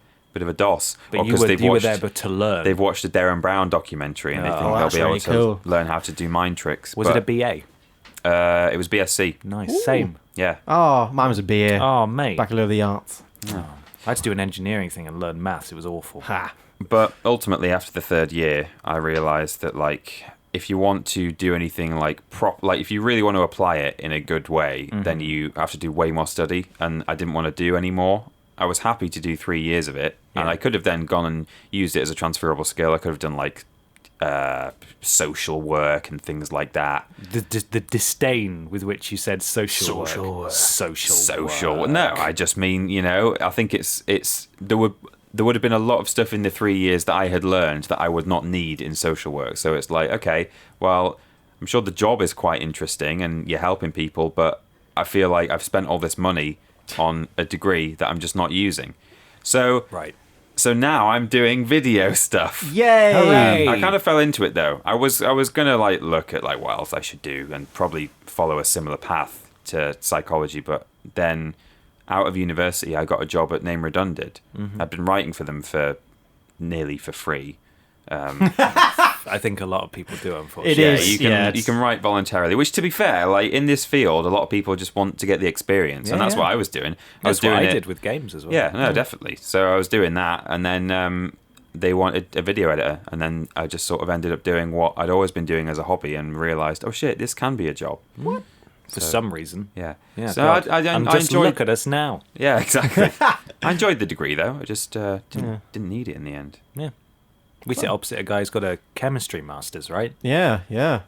DOS. But you were there to learn. They've watched the Darren Brown documentary and they think they'll be able to learn how to do mind tricks. Was it a BA? It was BSc. Nice. Ooh. Same. Yeah. Oh, mine was a BA. Oh, mate. Bachelor of the Arts. Oh. I had to do an engineering thing and learn maths. It was awful. Ha. But ultimately, after the third year, I realised that, like, if you want to do anything if you really want to apply it in a good way, then you have to do way more study. And I didn't want to do any more. I was happy to do 3 years of it, and I could have then gone and used it as a transferable skill. I could have done social work and things like that. The disdain with which you said social work. Social. No, I just mean, I think there would have been a lot of stuff in the 3 years that I had learned that I would not need in social work. So it's like, okay, well, I'm sure the job is quite interesting and you're helping people, but I feel like I've spent all this money on a degree that I'm just not using. So So now I'm doing video stuff. Yay! Hooray. I kind of fell into it though. I was gonna look at what else I should do and probably follow a similar path to psychology, but then out of university I got a job at Name Redundant. I've been writing for them for nearly for free. I think a lot of people do, unfortunately. It is. You can write voluntarily, which, to be fair, like in this field, a lot of people just want to get the experience, and that's what I was doing. That's what I did with games as well. Yeah, no, definitely. So I was doing that, and then they wanted a video editor, and then I just sort of ended up doing what I'd always been doing as a hobby, and realised, oh shit, this can be a job. What? For some reason. Yeah. So I enjoyed. Look at us now. Yeah, exactly. I enjoyed the degree though. I just didn't need it in the end. Yeah. We sit opposite a guy who's got a chemistry master's, right? Yeah.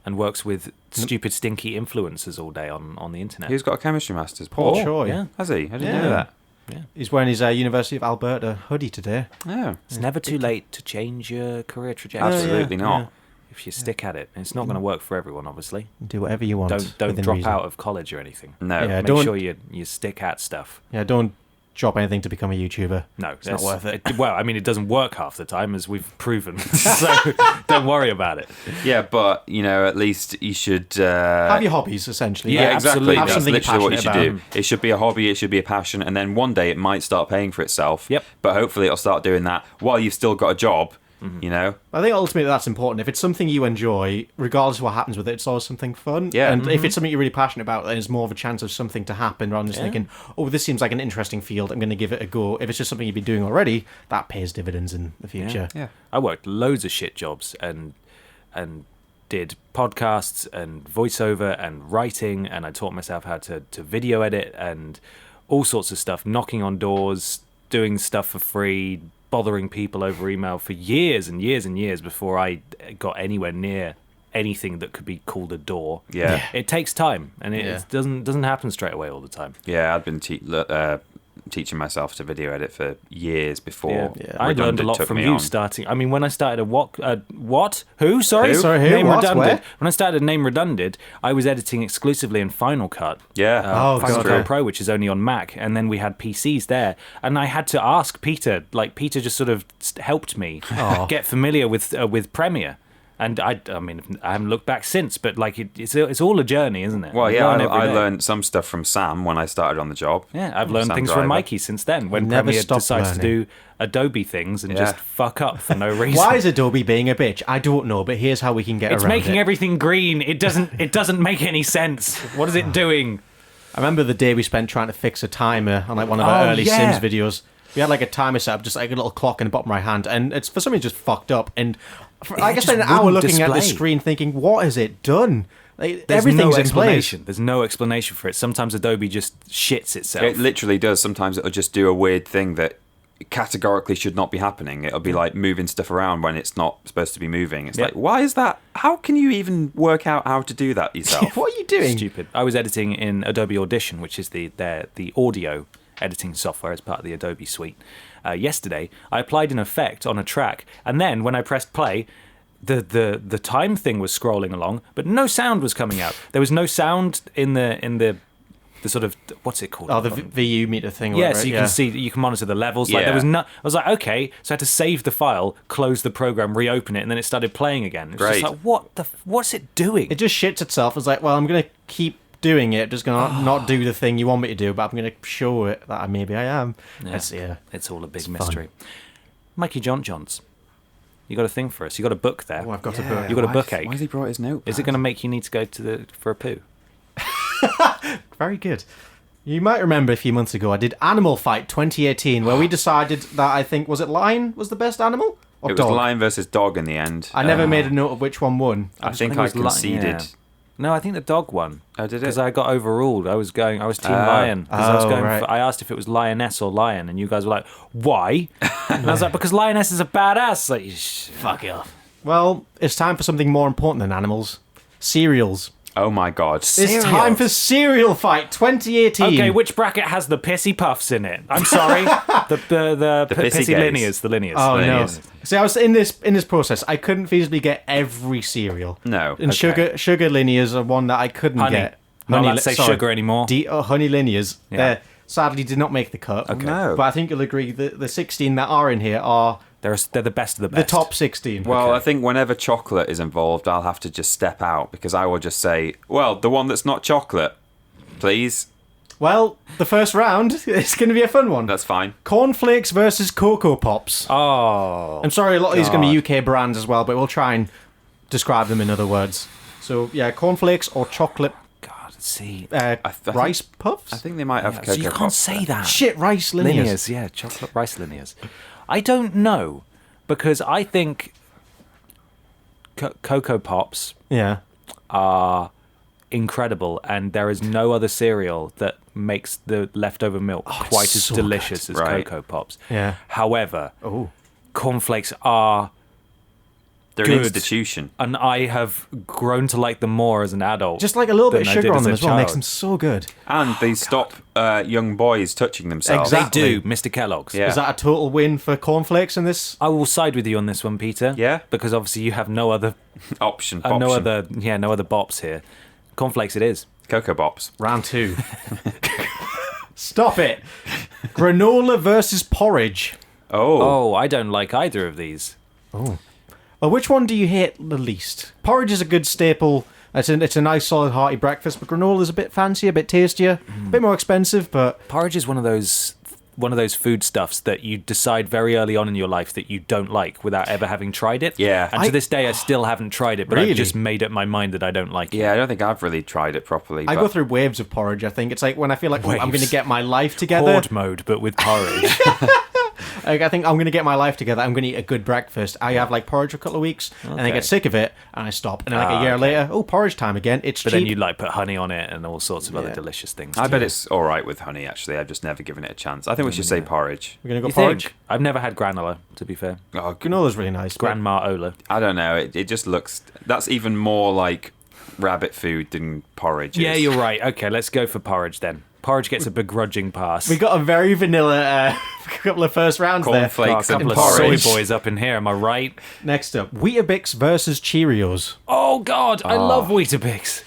And works with stupid, stinky influencers all day on the internet. Who's got a chemistry master's? Paul Choi. Yeah. Has he? I didn't know that. Yeah. He's wearing his University of Alberta hoodie today. Oh. It's never too late to change your career trajectory. Absolutely not. If you stick at it. It's not going to work for everyone, obviously. Do whatever you want. Don't drop reason. out of college or anything. No. Yeah, Make sure you stick at stuff. Yeah, don't drop anything to become a YouTuber. No, it's not worth it. Well, I mean, it doesn't work half the time, as we've proven. So don't worry about it. Yeah, but, at least you should... have your hobbies, essentially. Yeah, exactly. Have That's something literally what you should about. do. It should be a hobby, it should be a passion, and then one day it might start paying for itself. Yep. But hopefully it'll start doing that while you've still got a job, I think ultimately that's important. If it's something you enjoy, regardless of what happens with it, it's always something fun. Yeah. And if it's something you're really passionate about, then there's more of a chance of something to happen rather than just thinking, oh, this seems like an interesting field, I'm going to give it a go. If it's just something you've been doing already, that pays dividends in the future. Yeah. I worked loads of shit jobs and did podcasts and voiceover and writing, and I taught myself how to video edit and all sorts of stuff, knocking on doors, doing stuff for free, bothering people over email for years and years and years before I got anywhere near anything that could be called a door. Yeah. It takes time, and it doesn't happen straight away all the time. Yeah, I've been teaching myself to video edit for years before. Yeah. I learned a lot from you on. starting. I mean, when I started what? Who? Sorry? Who? Sorry, who? Name What? Redundant. Where? When I started Name Redundant, I was editing exclusively in Final Cut. Yeah. Final God. Cut Pro, which is only on Mac, and then we had PCs there, and I had to ask Peter. Like Peter just sort of helped me get familiar with Premiere. And I mean, I haven't looked back since, but like it's all a journey, isn't it? Well, yeah, I learned some stuff from Sam when I started on the job. Yeah, I've learned Sam things Driver. from Mikey since then, when Never Premiere stop decides to learning. do Adobe things and Yeah. just fuck up for no reason. Why is Adobe being a bitch? I don't know, but here's how we can get It's around making it. everything green. It doesn't make any sense. What is it doing? I remember the day we spent trying to fix a timer on like one of our early yeah. Sims videos. We had like a timer set up, just like a little clock in the bottom right hand, and it's for some reason just fucked up. And I guess spent an hour wouldn't looking at the display. screen, thinking, "What has it done?" Like, There's everything's no in place. explanation. There's no explanation for it. Sometimes Adobe just shits itself. It literally does. Sometimes it'll just do a weird thing that categorically should not be happening. It'll be like moving stuff around when it's not supposed to be moving. It's like, why is that? How can you even work out how to do that yourself? What are you doing? Stupid. I was editing in Adobe Audition, which is the audio editing software as part of the Adobe suite. Yesterday, I applied an effect on a track, and then when I pressed play, the time thing was scrolling along, but no sound was coming out. There was no sound in the sort of, what's it called? Oh, the VU meter thing. Or Yeah, whatever, so you can see, you can monitor the levels. Like Yeah. there was no. I was like, okay, so I had to save the file, close the program, reopen it, and then it started playing again. It was Great. just like, what's it doing? It just shits itself. It's like, well, I'm gonna keep doing it. Just gonna not do the thing you want me to do, but I'm gonna show it that maybe I am. Yeah. It's all a big mystery. Mikey Johns, you got a thing for us? You got a book there? Oh, I've got a book. You got a Why bookache? has he brought his notepad? Is it going to make you need to go for a poo? Very good. You might remember a few months ago I did Animal Fight 2018, where we decided that I think, was it lion was the best animal? Or It was dog? lion versus dog in the end. I never made a note of which one won. I think it I was conceded. yeah. No, I think the dog won. Oh, did it? Because I got overruled. I was team lion. 'Cause I was going right. I asked if it was lioness or lion, and you guys were like, why? And I was like, because lioness is a badass. Like, fuck it off. Well, it's time for something more important than animals. Cereals. Oh my god. It's time for Cereal Fight 2018. Okay, which bracket has the pissy puffs in it? I'm sorry, the pissy pissy gays. linears, the linears. Oh the no! linears. See, I was in this process. I couldn't feasibly get every cereal. No. And sugar linears are one that I couldn't Honey. get. Not allowed to say sugar anymore. Honey linears. Yeah. They sadly did not make the cut. Okay. No. But I think you'll agree that the 16 that are in here are They're the best of the the best. top 16. Well, I think whenever chocolate is involved, I'll have to just step out because I will just say, well, the one that's not chocolate, please. Well, the first round is going to be a fun one. That's fine. Cornflakes versus Coco Pops. Oh, I'm sorry, a lot of these are going to be UK brands as well, but we'll try and describe them in other words. So, yeah, cornflakes or chocolate God, see. rice puffs? I think they might have Cocoa So you can't Pops say there. that. Shit, rice linears. Yeah, chocolate rice linears. I don't know, because I think Coco Pops Yeah. are incredible, and there is no other cereal that makes the leftover milk quite as so delicious good. as Right. Coco Pops. Yeah. However, Oh. cornflakes are They're good. an institution. And I have grown to like them more as an adult. Just like a little bit of than I did sugar on as them a as well makes child. them so good. And they stop young boys touching themselves. Exactly. They do, Mr. Kellogg's. Yeah. Is that a total win for cornflakes in this? I will side with you on this one, Peter. Yeah? Because obviously you have no other Option. no other bops here. Cornflakes it is. Cocoa Pops. Round 2. Stop it. Granola versus porridge. Oh. Oh, I don't like either of these. Well, which one do you hate the least? Porridge is a good staple. It's a nice, solid, hearty breakfast, but granola is a bit fancier, a bit tastier, a bit more expensive, but... Porridge is one of those foodstuffs that you decide very early on in your life that you don't like without ever having tried it. Yeah. And to this day, I still haven't tried it, but Really? I've just made up my mind that I don't like it. Yeah, I don't think I've really tried it properly. I but go through waves of porridge, I think. It's like when I feel like I'm Waves. going to get my life together. Horde mode, but with porridge. Like, I think I'm going to get my life together. I'm going to eat a good breakfast. I have like porridge for a couple of weeks, and I Okay. get sick of it, and I stop. And then like a year later, porridge time again. It's But cheap. then you like put honey on it and all sorts of other delicious things. I too. bet it's all right with honey, actually. I've just never given it a chance. I think we should say porridge. We're going to go You porridge. think? I've never had granola, to be fair. Oh, Granola's really nice. but- Grandma Ola. I don't know. It just looks... That's even more like rabbit food than porridge Yeah, is. you're right. Okay, let's go for porridge then. Porridge gets a begrudging pass. We got a very vanilla couple of first rounds there. Cornflakes a and couple of soy porridge. boys up in here, am I right? Next up, Weetabix versus Cheerios. Oh, God, I love Weetabix.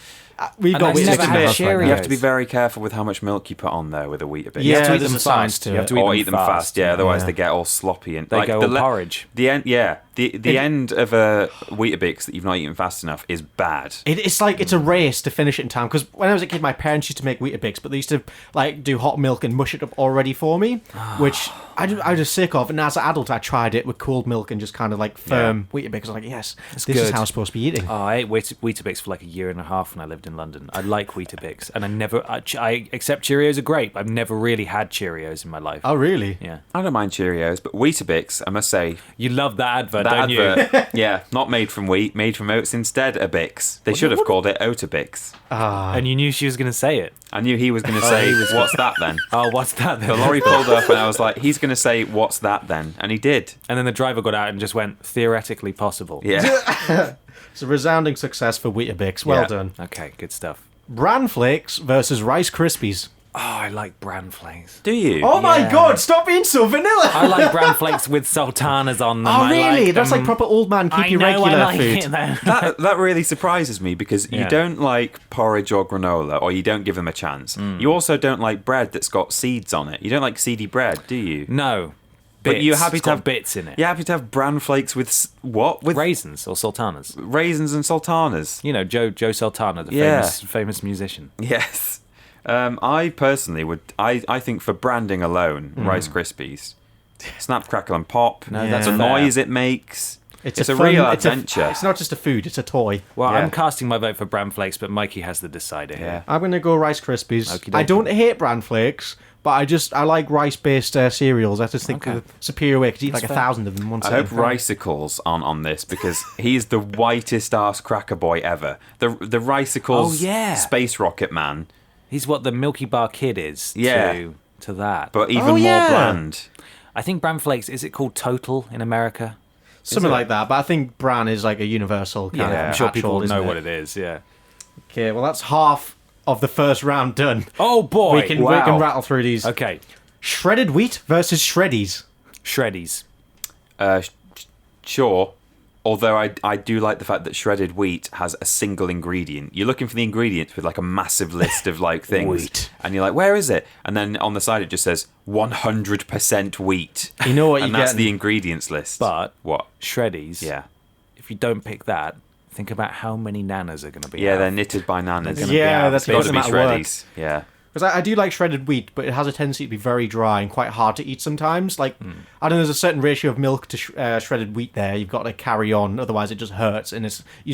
We've And got I Weetabix never had versus Cheerios. You have to be very careful with how much milk you put on there with a Weetabix. Yeah, You have to eat there's them a science fast. to You have it. to eat Or them eat them fast, yeah. Otherwise Yeah. they get all sloppy and They go the all porridge. The end, yeah. The end of a Weetabix that you've not eaten fast enough is bad. It's like it's a race to finish it in time. Because when I was a kid, my parents used to make Weetabix, but they used to like do hot milk and mush it up already for me, which I was just sick of. And as an adult, I tried it with cold milk and just kind of like firm Weetabix. I was like, yes, this is good. how I'm supposed to be eating. Oh, I ate Weetabix for like a year and a half when I lived in London. I like Weetabix, and I accept Cheerios are great, but I've never really had Cheerios in my life. Oh, really? Yeah. I don't mind Cheerios, but Weetabix, I must say, You love that advert, that don't you? advert, yeah, not made from wheat, made from oats instead, a Bix. They should have called it Oatabix. And you knew she was going to say it. I knew he was going to say, what's that then? Oh, what's that then? The lorry pulled up and I was like, he's going to say, what's that then? And he did. And then the driver got out and just went, theoretically possible. Yeah. It's a resounding success for Weetabix. Well Yeah. done. Okay, good stuff. Bran Flakes versus Rice Krispies. Oh, I like Bran Flakes. Do you? Oh my Yeah. god, stop being so vanilla! I like Bran Flakes with sultanas on them. Oh, I really? like That's them. like proper old man keep I you know regular I like food. it, though. That really surprises me because you Yeah. don't like porridge or granola, or you don't give them a chance. You also don't like bread that's got seeds on it. You don't like seedy bread, do you? No. But you're happy It's to got have bits in it. You're happy to have bran flakes with what? With Raisins or sultanas. raisins and sultanas. You know, Joe Sultana, the Yeah. famous musician. Yes. I personally would. I think for branding alone, Rice Krispies, snap, crackle, and pop. No, that's the fair. noise it makes. It's a fun- real it's a- adventure. It's not just a food; it's a toy. Well, Yeah. I'm casting my vote for Bran Flakes, but Mikey has the decider here. I'm gonna go Rice Krispies. Okie I dokie. don't hate Bran Flakes, but I like rice-based cereals. I just think Okay. the superior way. Could eat like That's 1,000 of them in one I sitting. hope Ricicles aren't on this because he's the whitest ass cracker boy ever. The Ricicles Oh, yeah. space rocket man, He's what the Milky Bar Kid is Yeah. to that. but even Oh, more yeah. bland. I think Bran Flakes, is it called Total in America? Something it? like that. But I think Bran is like a universal kind of. I'm sure catch-all, people isn't know it? what it is, yeah. Okay, well that's half of the first round done. Oh, boy! We can rattle through these. Okay, Shredded wheat versus shreddies. Shreddies. Sure. Although I do like the fact that shredded wheat has a single ingredient. You're looking for the ingredients with like a massive list of like things. Wheat. And you're like, where is it? And then on the side it just says 100% wheat. You know what And you that's get. the ingredients list. But What? Shreddies, Yeah. if you don't pick that, think about how many nanas are going to be Yeah, out. they're knitted by nanas. They're gonna Yeah, be out. that's Got to doesn't be matter work. shreddies. Yeah. Because I do like shredded wheat, but it has a tendency to be very dry and quite hard to eat sometimes. Like, I know there's a certain ratio of milk to shredded wheat there. You've got to carry on, otherwise it just hurts, and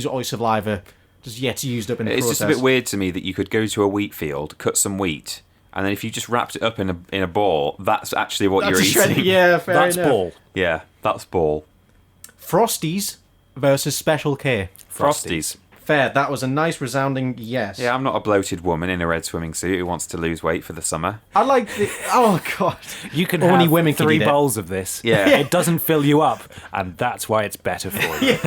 all your saliva just gets used up in the process. It's just a bit weird to me that you could go to a wheat field, cut some wheat, and then if you just wrapped it up in a ball, that's actually what you're eating. Yeah, fair enough. That's ball. Yeah, that's ball. Frosties versus Special K. Frosties. Fair. That was a nice resounding yes. Yeah, I'm not a bloated woman in a red swimming suit who wants to lose weight for the summer. I like the... Oh, God. You can Only have women can 3 eat it. bowls of this. Yeah. It doesn't fill you up, and that's why it's better for you.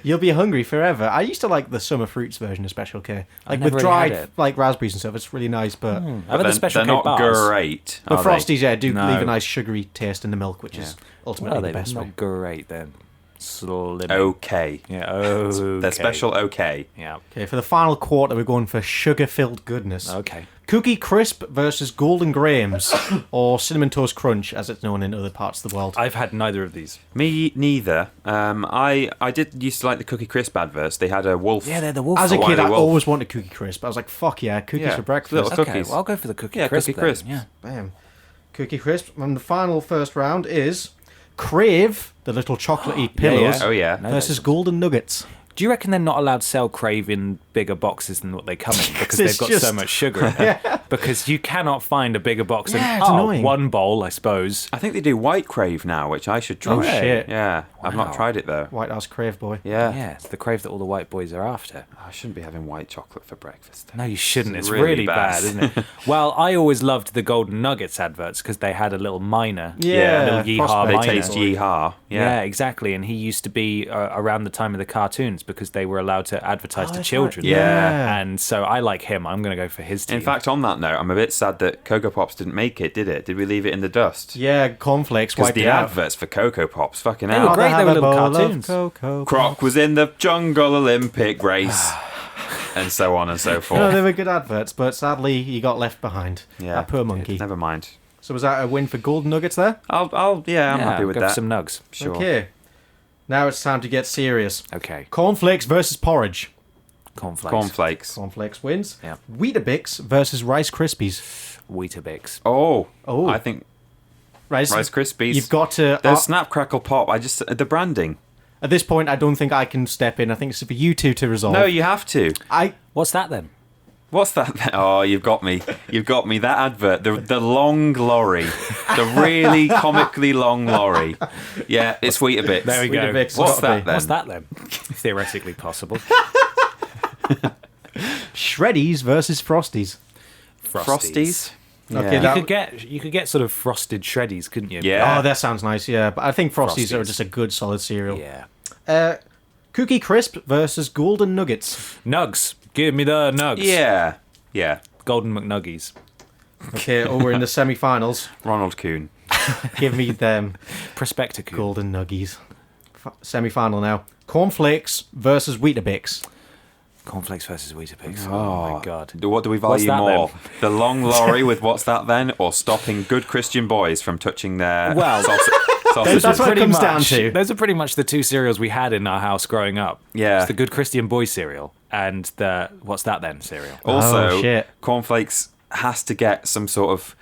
You'll be hungry forever. I used to like the summer fruits version of Special K. Like never with really had dried it. like raspberries and stuff. It's really nice, but... I've had the special they're K not bars. great. But are they? Frosties, yeah, do No. leave a nice sugary taste in the milk, which is ultimately Well, the they're best way. not great then. Slim. Okay. Yeah, okay. They're special okay. Yeah. Okay, for the final quarter, we're going for sugar-filled goodness. Okay. Cookie Crisp versus Golden Grahams, or Cinnamon Toast Crunch, as it's known in other parts of the world. I've had neither of these. Me neither. I did used to like the Cookie Crisp adverts. They had a wolf. Yeah, they're the wolf. As a Why kid, the I wolf? always wanted Cookie Crisp. I was like, fuck yeah, cookies Yeah, for breakfast. little Okay, cookies. well, I'll go for the Cookie Yeah, Crisp. Cookie then. Crisp. Yeah. Bam. Cookie Crisp. And the final first round is Crave, the little chocolatey pillows, Oh yeah. No, versus Golden Nuggets. Do you reckon they're not allowed to sell Crave in bigger boxes than what they come in because It's they've got so just- much sugar in them? Because you cannot find a bigger box than Yeah, it's annoying. one bowl, I suppose. I think they do white crave now, which I should try. Oh, shit. Yeah, I've not Wow. tried it though. White House Crave boy. Yeah. Yeah, it's the Crave that all the white boys are after. I shouldn't be having white chocolate for breakfast. No, you shouldn't. It's really really bad. bad, isn't it? Well, I always loved the Golden Nuggets adverts because they had a little miner. Yeah, little yeehaw prospect. They miner. taste yeehaw. Yeah. Yeah. Exactly. And he used to be around the time of the cartoons because they were allowed to advertise to that's children. right. Yeah. And so I like him. I'm going to go for his team. In fact, on that note, I'm a bit sad that Coco Pops didn't make it, did it? Did we leave it in the dust? Yeah, Cornflakes Because wiped the it out. adverts for Coco Pops, fucking They hell. were great. Have They were a little bowl of cartoons. Cocoa Croc was in the jungle Olympic race, and so on and so No, forth. they were good adverts, but sadly he got left behind. Yeah, That poor monkey. Never mind. So was that a win for Golden Nuggets there? I'm happy with go for that. some nugs. Sure. Okay. Now it's time to get serious. Okay. Cornflakes versus porridge. Cornflakes. Cornflakes. Cornflakes wins. Yeah. Weetabix versus Rice Krispies. Weetabix. Oh, Oh. I think Rice Krispies. You've got to... The Snap Crackle Pop. The branding. at this point, I don't think I can step in. I think it's for you two to resolve. No, you have to. What's that then? What's that? Oh, you've got me. You've got me. That advert, the long lorry, the really comically long lorry. Yeah, it's Weetabix. There we go. Weetabix, What's gotta that be. then? What's that then? Theoretically possible. Shreddies versus Frosties. Frosties. Okay, Yeah. that- You could get sort of frosted shreddies, couldn't you? Yeah. Oh, that sounds nice, yeah. But I think Frosties are Frosties. just a good, solid cereal. Yeah. Cookie Crisp versus Golden Nuggets. Nugs. Give me the nugs. Yeah. Yeah. Golden McNuggies. Okay, we're in the semi-finals. Ronald Coon. Give me them Prospecticoo. Golden Nuggies. Semi-final now. Cornflakes versus Weetabix. Cornflakes versus Weetabix. Oh, my God. What do we value that more? then? The long lorry with what's that then, or stopping good Christian boys from touching their Well, sausages? That's what it Pretty comes much. down to. Those are pretty much the two cereals we had in our house growing up. Yeah. It's the Good Christian Boy cereal and the What's That Then cereal. Also, Oh, shit. Cornflakes has to get some sort of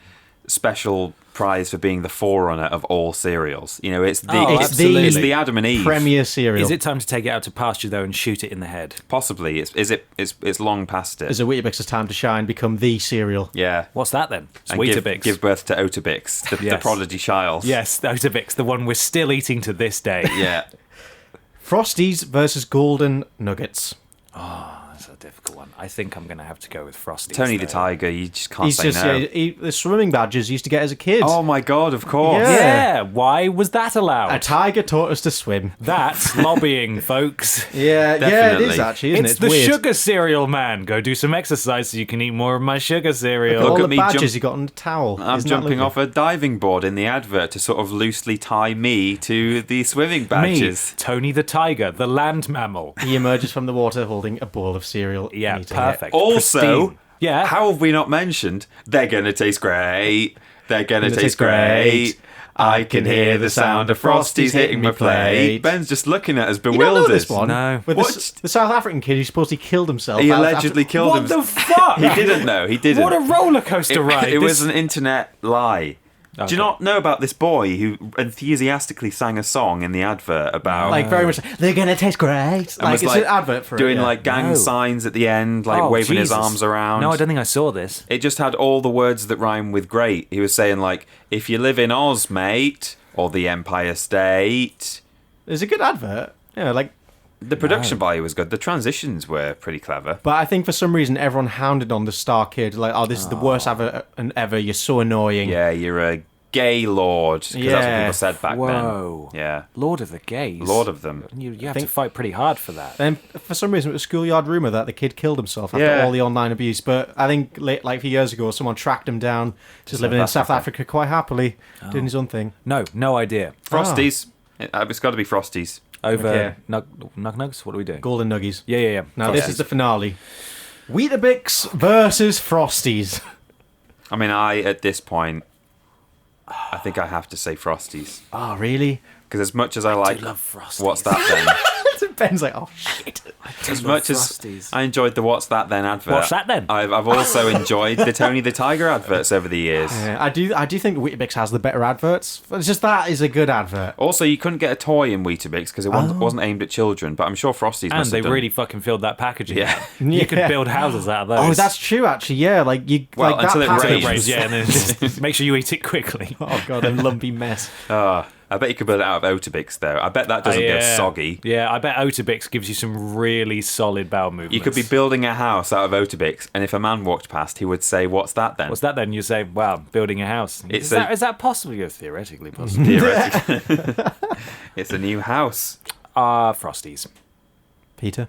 special prize for being the forerunner of all cereals. You know, it's the Oh, it's absolutely. it's the Adam and Eve. Premier cereal. Is it time to take it out to pasture though and shoot it in the head? Possibly. It's long past it. Is it Weetabix's time to shine, become the cereal? Yeah. What's that then? It's And Weetabix. give birth to Otabix, the Yes. prodigy child. Yes, the Otabix, the one we're still eating to this day. Yeah. Frosties versus Golden Nuggets. That's a difficult one. I think I'm going to have to go with Frosty. Tony the Tiger, you just can't He's say just no. the swimming badges he used to get as a kid. Oh my god, of course. Yeah. Yeah, why was that allowed? A tiger taught us to swim. That's lobbying, folks. Yeah, yeah, it Definitely. is actually, isn't It's it? the weird. sugar cereal man. Go do some exercise so you can eat more of my sugar cereal. Look All at the me badges he got on the towel. I'm Isn't that jumping lovely? off a diving board in the advert to sort of loosely tie me to the swimming badges. Me, Tony the Tiger, the land mammal. He emerges from the water holding a bowl of cereal. Yeah, eating perfect. Also, Pristine. Yeah. how have we not mentioned they're going to taste great? They're going to Gonna taste taste great. great. I can hear the sound of Frosties hitting my plate. Ben's just looking at us bewildered. You don't know this one? No. With the South African kid who supposedly killed himself. He allegedly killed What himself. the fuck? He didn't know. He didn't. What a roller coaster ride. It was an internet lie. Okay. Do you not know about this boy who enthusiastically sang a song in the advert about... Like, very much, they're going to taste great. Like, was it's an advert for doing it. Yeah. like gang signs at the end, like waving his arms around. No, I don't think I saw this. It just had all the words that rhyme with great. He was saying like, if you live in Oz, mate, or the Empire State. It's a good advert. Yeah, like... The production value was good. The transitions were pretty clever. But I think for some reason everyone hounded on the star kid. Like, oh, this is the worst advert ever. You're so annoying. Yeah, you're a gay lord. Because that's what people said back Whoa. then. Yeah. Lord of the gays. Lord of them. You have to fight pretty hard for that. And for some reason it was a schoolyard rumour that the kid killed himself after all the online abuse. But I think like a few years ago someone tracked him down, just living in South Africa quite happily, doing his own thing. No idea. Frosties. It's got to be Frosties. Over Nugs? What are we doing? Golden Nuggies. Yeah. Now this is the finale. Weetabix versus Frosties. I mean, at this point, I think I have to say Frosties. Oh, really? Because as much as I like... do love Frosties. What's that then? Ben's like, oh, shit. As much as I enjoyed the What's That Then advert. What's that then? I've also enjoyed the Tony the Tiger adverts over the years. Yeah, I do think Weetabix has the better adverts. It's just that is a good advert. Also, you couldn't get a toy in Weetabix because it wasn't aimed at children, but I'm sure Frosties And must they have done. really fucking filled that packaging. Yeah. You could build houses out of those. Oh, that's true, actually. Yeah, like you. Well, like until that it package- rains. Yeah, and then just make sure you eat it quickly. Oh god, a lumpy mess. I bet you could build it out of Otabix, though. I bet that doesn't get soggy. Yeah, I bet Otabix gives you some really solid bowel movements. You could be building a house out of Otabix, and if a man walked past, he would say, "What's that then?" What's that then? You say, wow, building a house. Is that possible? You're theoretically possible. Theoretically. It's a new house. Frosties. Peter.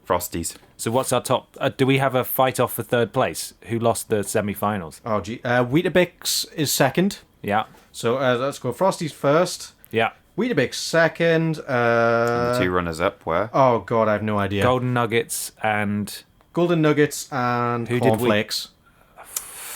Frosties. So what's our top? Do we have a fight off for third place? Who lost the semi-finals? Oh gee, Weetabix is second. Yeah. So let's go Frosties first. Yeah. Weetabix second. The two runners-up were... Oh god, I have no idea. Golden Nuggets and... Golden Nuggets and Who did we- Cornflakes.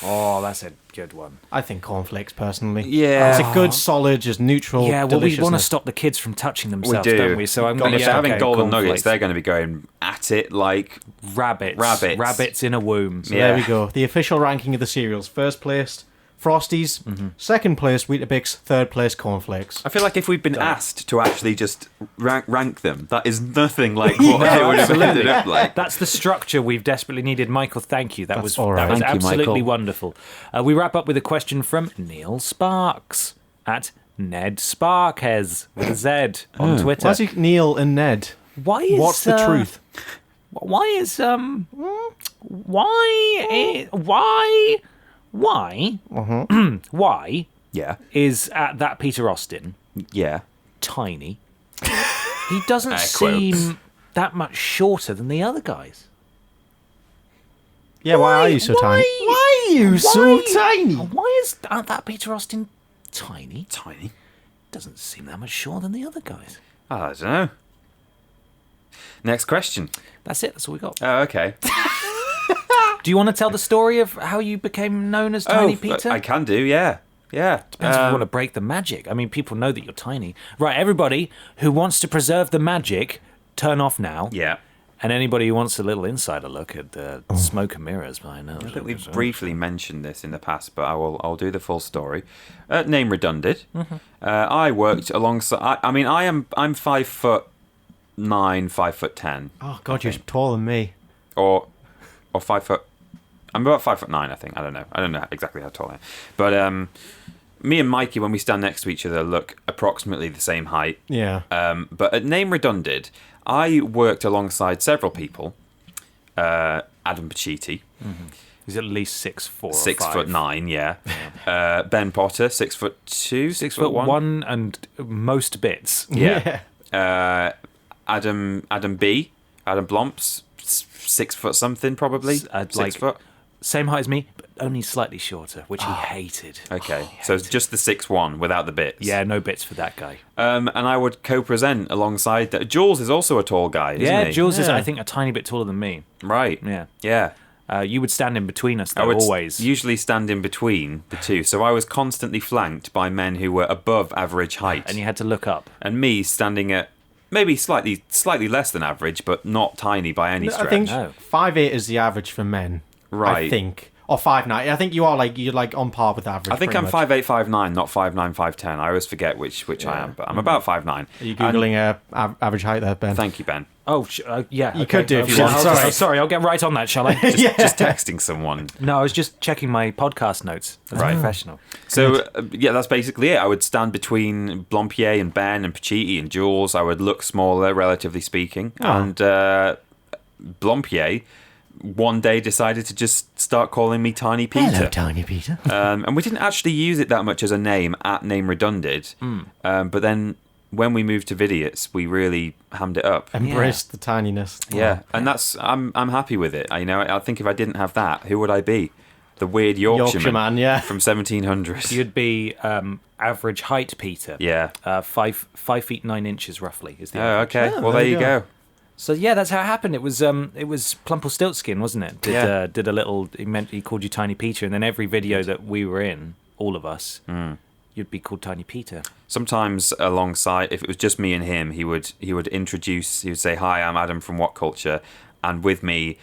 Oh, that's a good one. I think Cornflakes personally. Yeah. It's a good, solid, just neutral. Yeah, well, we want to deliciousness. stop the kids from touching themselves, do. don't we? So I'm going If to they're having golden Cornflakes. nuggets, they're going to be going at it like... Rabbits in a womb. So Yeah. there we go. The official ranking of the cereals. First place, Frosties. Second place, Weetabix. Third place, Cornflakes. I feel like if we'd been asked to actually just rank them, that is nothing like what it would have ended up like. That's the structure we've desperately needed. Michael, thank you. That was all right. That was Thank you, absolutely Michael. wonderful. We wrap up with a question from Neil Sparks at Ned Sparkhes with a Z on Twitter. Why's he Neil and Ned? What's the truth? Why is why Yeah. is at that Peter Austin Yeah. tiny? He doesn't Air seem quotes. that much shorter than the other guys. Yeah, why are you so tiny? Why are you so tiny? Why is that Peter Austin tiny? Tiny. Doesn't seem that much shorter than the other guys. I don't know. Next question. That's it. That's all we got. Oh, okay. Do you want to tell the story of how you became known as Tiny Peter? I can do, yeah. Yeah. Depends if you want to break the magic. I mean, people know that you're tiny. Right, everybody who wants to preserve the magic, turn off now. Yeah. And anybody who wants a little insider look at the smoke and mirrors behind those. I think we've briefly mentioned this in the past, but I'll do the full story. Name redundant. I worked alongside. I'm 5'9", 5'10", Oh god, you're taller than me. or 5 foot. I'm about 5'9", I think. I don't know exactly how tall I am. But me and Mikey, when we stand next to each other, look approximately the same height. Yeah. But at name redundant, I worked alongside several people. Adam Pacitti, He's at least 6'4", 6'9", yeah. Ben Potter, 6'2", 6'1", and most bits. Yeah. Adam Blomps, 6 foot something probably. 6 foot. Same height as me, but only slightly shorter, which he hated. Okay, so it's just the 6'1" without the bits. Yeah, no bits for that guy. And I would co-present alongside that. Jules is also a tall guy, isn't he? Jules is, I think, a tiny bit taller than me. Right. Yeah. Yeah. You would stand in between us, though, I would always. usually stand in between the two. So I was constantly flanked by men who were above average height. And you had to look up. And me standing at maybe slightly less than average, but not tiny by any stretch. I think 5'8" is the average for men. Right. I think. Or 5'9". I think you're on par with average. I think I'm 5'8", 5'9", not 5'9", 5'10". I always forget which I am, but I'm about 5'9". Are you Googling average height there, Ben? Thank you, Ben. Oh, yeah. You could do if you want. Sorry, I'll get right on that, shall I? Just texting someone. No, I was just checking my podcast notes. That's professional. So, that's basically it. I would stand between Blompier and Ben and Pachiti and Jules. I would look smaller, relatively speaking. Oh. And Blompier one day decided to just start calling me Tiny Peter. Hello, Tiny Peter. And we didn't actually use it that much as a name, at name redundant. But then when we moved to Vidiots, we really hammed it up. Embraced the tininess. Yeah, and I'm happy with it. I think if I didn't have that, who would I be? The weird Yorkshireman from 1700. You'd be average height Peter. Yeah. 5 feet 9 inches roughly is the average. Okay. Well, there you go. So yeah, that's how it happened. It was Plumpelstiltskin, wasn't it? Did a little. He called you Tiny Peter, and then every video that we were in, all of us, you'd be called Tiny Peter. Sometimes alongside, if it was just me and him, he would introduce. He would say, "Hi, I'm Adam from What Culture," and with me,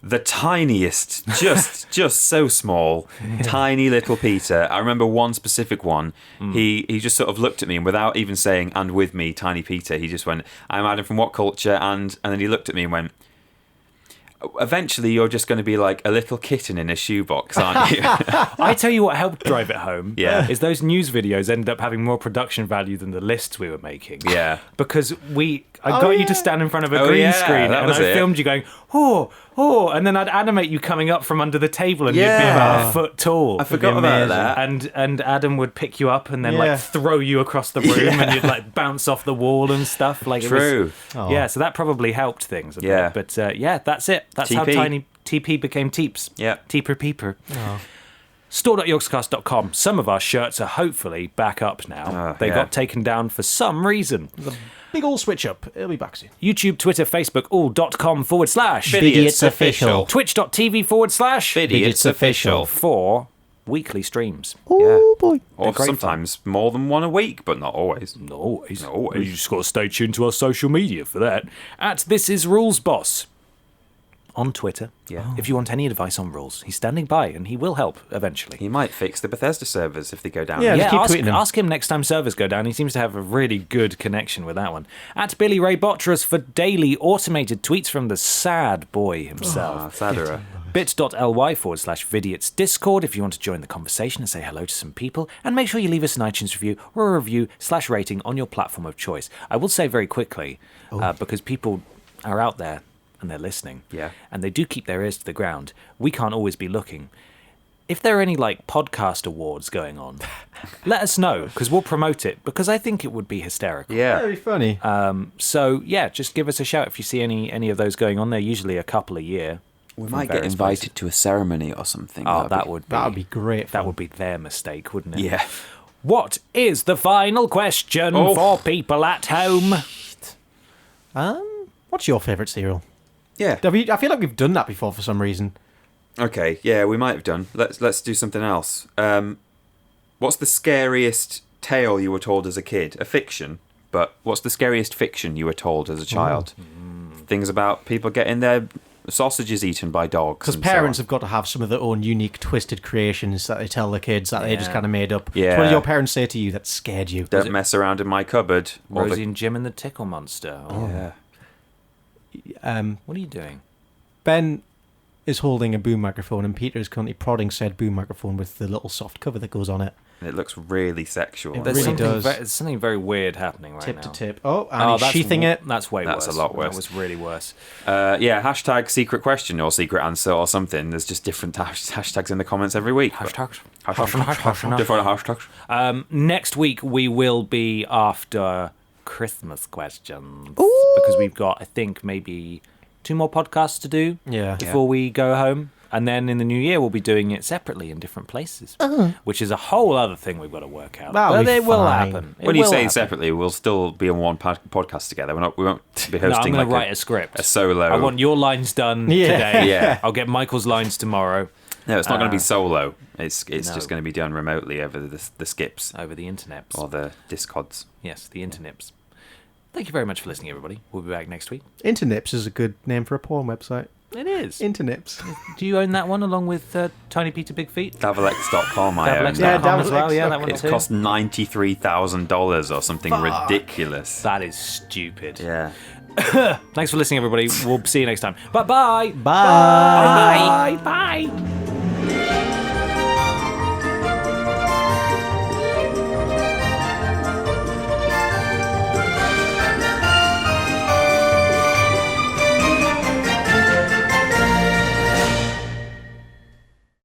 the tiniest, just so small, tiny little Peter. I remember one specific one. He just sort of looked at me, and without even saying "and with me, Tiny Peter," he just went, "I'm Adam from What Culture," and then he looked at me and went, "Eventually, you're just going to be like a little kitten in a shoebox, aren't you?" I tell you what helped drive it home. Yeah. Is those news videos ended up having more production value than the lists we were making. Yeah. Because I got you to stand in front of a green screen, and I filmed you going, oh, and then I'd animate you coming up from under the table, and you'd be about a foot tall. I forgot about that. And Adam would pick you up and then like throw you across the room, and you'd like bounce off the wall and stuff. Like True. Yeah, so that probably helped things a bit. But that's it. That's TP. how Tiny TP became Teeps. Yeah. Teeper Peeper. Oh. Store.yorkscast.com. Some of our shirts are hopefully back up now. They got taken down for some reason. Big old switch up. It'll be back soon. YouTube, Twitter, Facebook, all.com/ Vidiots official. Twitch.tv/ Vidiots official. For weekly streams. Oh boy. Or sometimes more than one a week, but not always. Not always. You just got to stay tuned to our social media for that. At This Is Rules Boss on Twitter. Yeah. If you want any advice on rules, he's standing by and he will help eventually. He might fix the Bethesda servers if they go down. Yeah, keep tweeting him. Ask him next time servers go down. He seems to have a really good connection with that one. At Billy Ray Bottress for daily automated tweets from the sad boy himself. Sadderer. bit.ly/Vidiots Discord if you want to join the conversation and say hello to some people, and make sure you leave us an iTunes review or a review/rating on your platform of choice. I will say very quickly, because people are out there and they're listening, and they do keep their ears to the ground, we can't always be looking. If there are any like podcast awards going on, let us know, because we'll promote it, because I think it would be hysterical. Yeah. Very funny. So yeah, just give us a shout if you see any of those going on. They're usually a couple a year. We might get invited to a ceremony or something. That would be great. That would be their mistake, wouldn't it? Yeah. What is the final question for people at home? What's your favourite cereal? Yeah. I feel like we've done that before for some reason. Okay, yeah, we might have done. Let's do something else. What's the scariest tale you were told as a kid? A fiction, but what's the scariest fiction you were told as a child? Things about people getting their sausages eaten by dogs. Because parents have got to have some of their own unique, twisted creations that they tell the kids that they just kind of made up. Yeah. What did your parents say to you that scared you? Don't mess around in my cupboard. Rosie and Jim and the Tickle Monster. Yeah. What are you doing? Ben is holding a boom microphone, and Peter is currently prodding said boom microphone with the little soft cover that goes on it. It looks really sexual. There's really does. There's something very weird happening right tip now. to tip. Oh, and he's sheathing it. That's way worse. That's a lot worse. That was really worse. Hashtag secret question or secret answer or something. There's just different hashtags in the comments every week. Hashtags. Different hashtags. Next week we will be after Christmas questions. Ooh. Because we've got, I think, maybe 2 more podcasts to do before we go home. And then in the new year, we'll be doing it separately in different places, which is a whole other thing we've got to work out. That'll but be it will fine. happen. When you say separately, we'll still be on one podcast together. We won't be No, I'm hosting going to like write a script. a solo. I want your lines done today. Yeah. I'll get Michael's lines tomorrow. No, it's not going to be solo. It's just going to be done remotely over the skips. Over the interneps. Or the Discods. Yes, the internips. Thank you very much for listening, everybody. We'll be back next week. Internips is a good name for a porn website. It is. Internips. Do you own that one along with Tiny Peter Big Feet? Davalex.com, I own that. Davalex.com as well, yeah, that one It too. cost $93,000 or something ridiculous. That is stupid. Yeah. Thanks for listening, everybody. We'll see you next time. Bye-bye. Bye. Bye. Bye.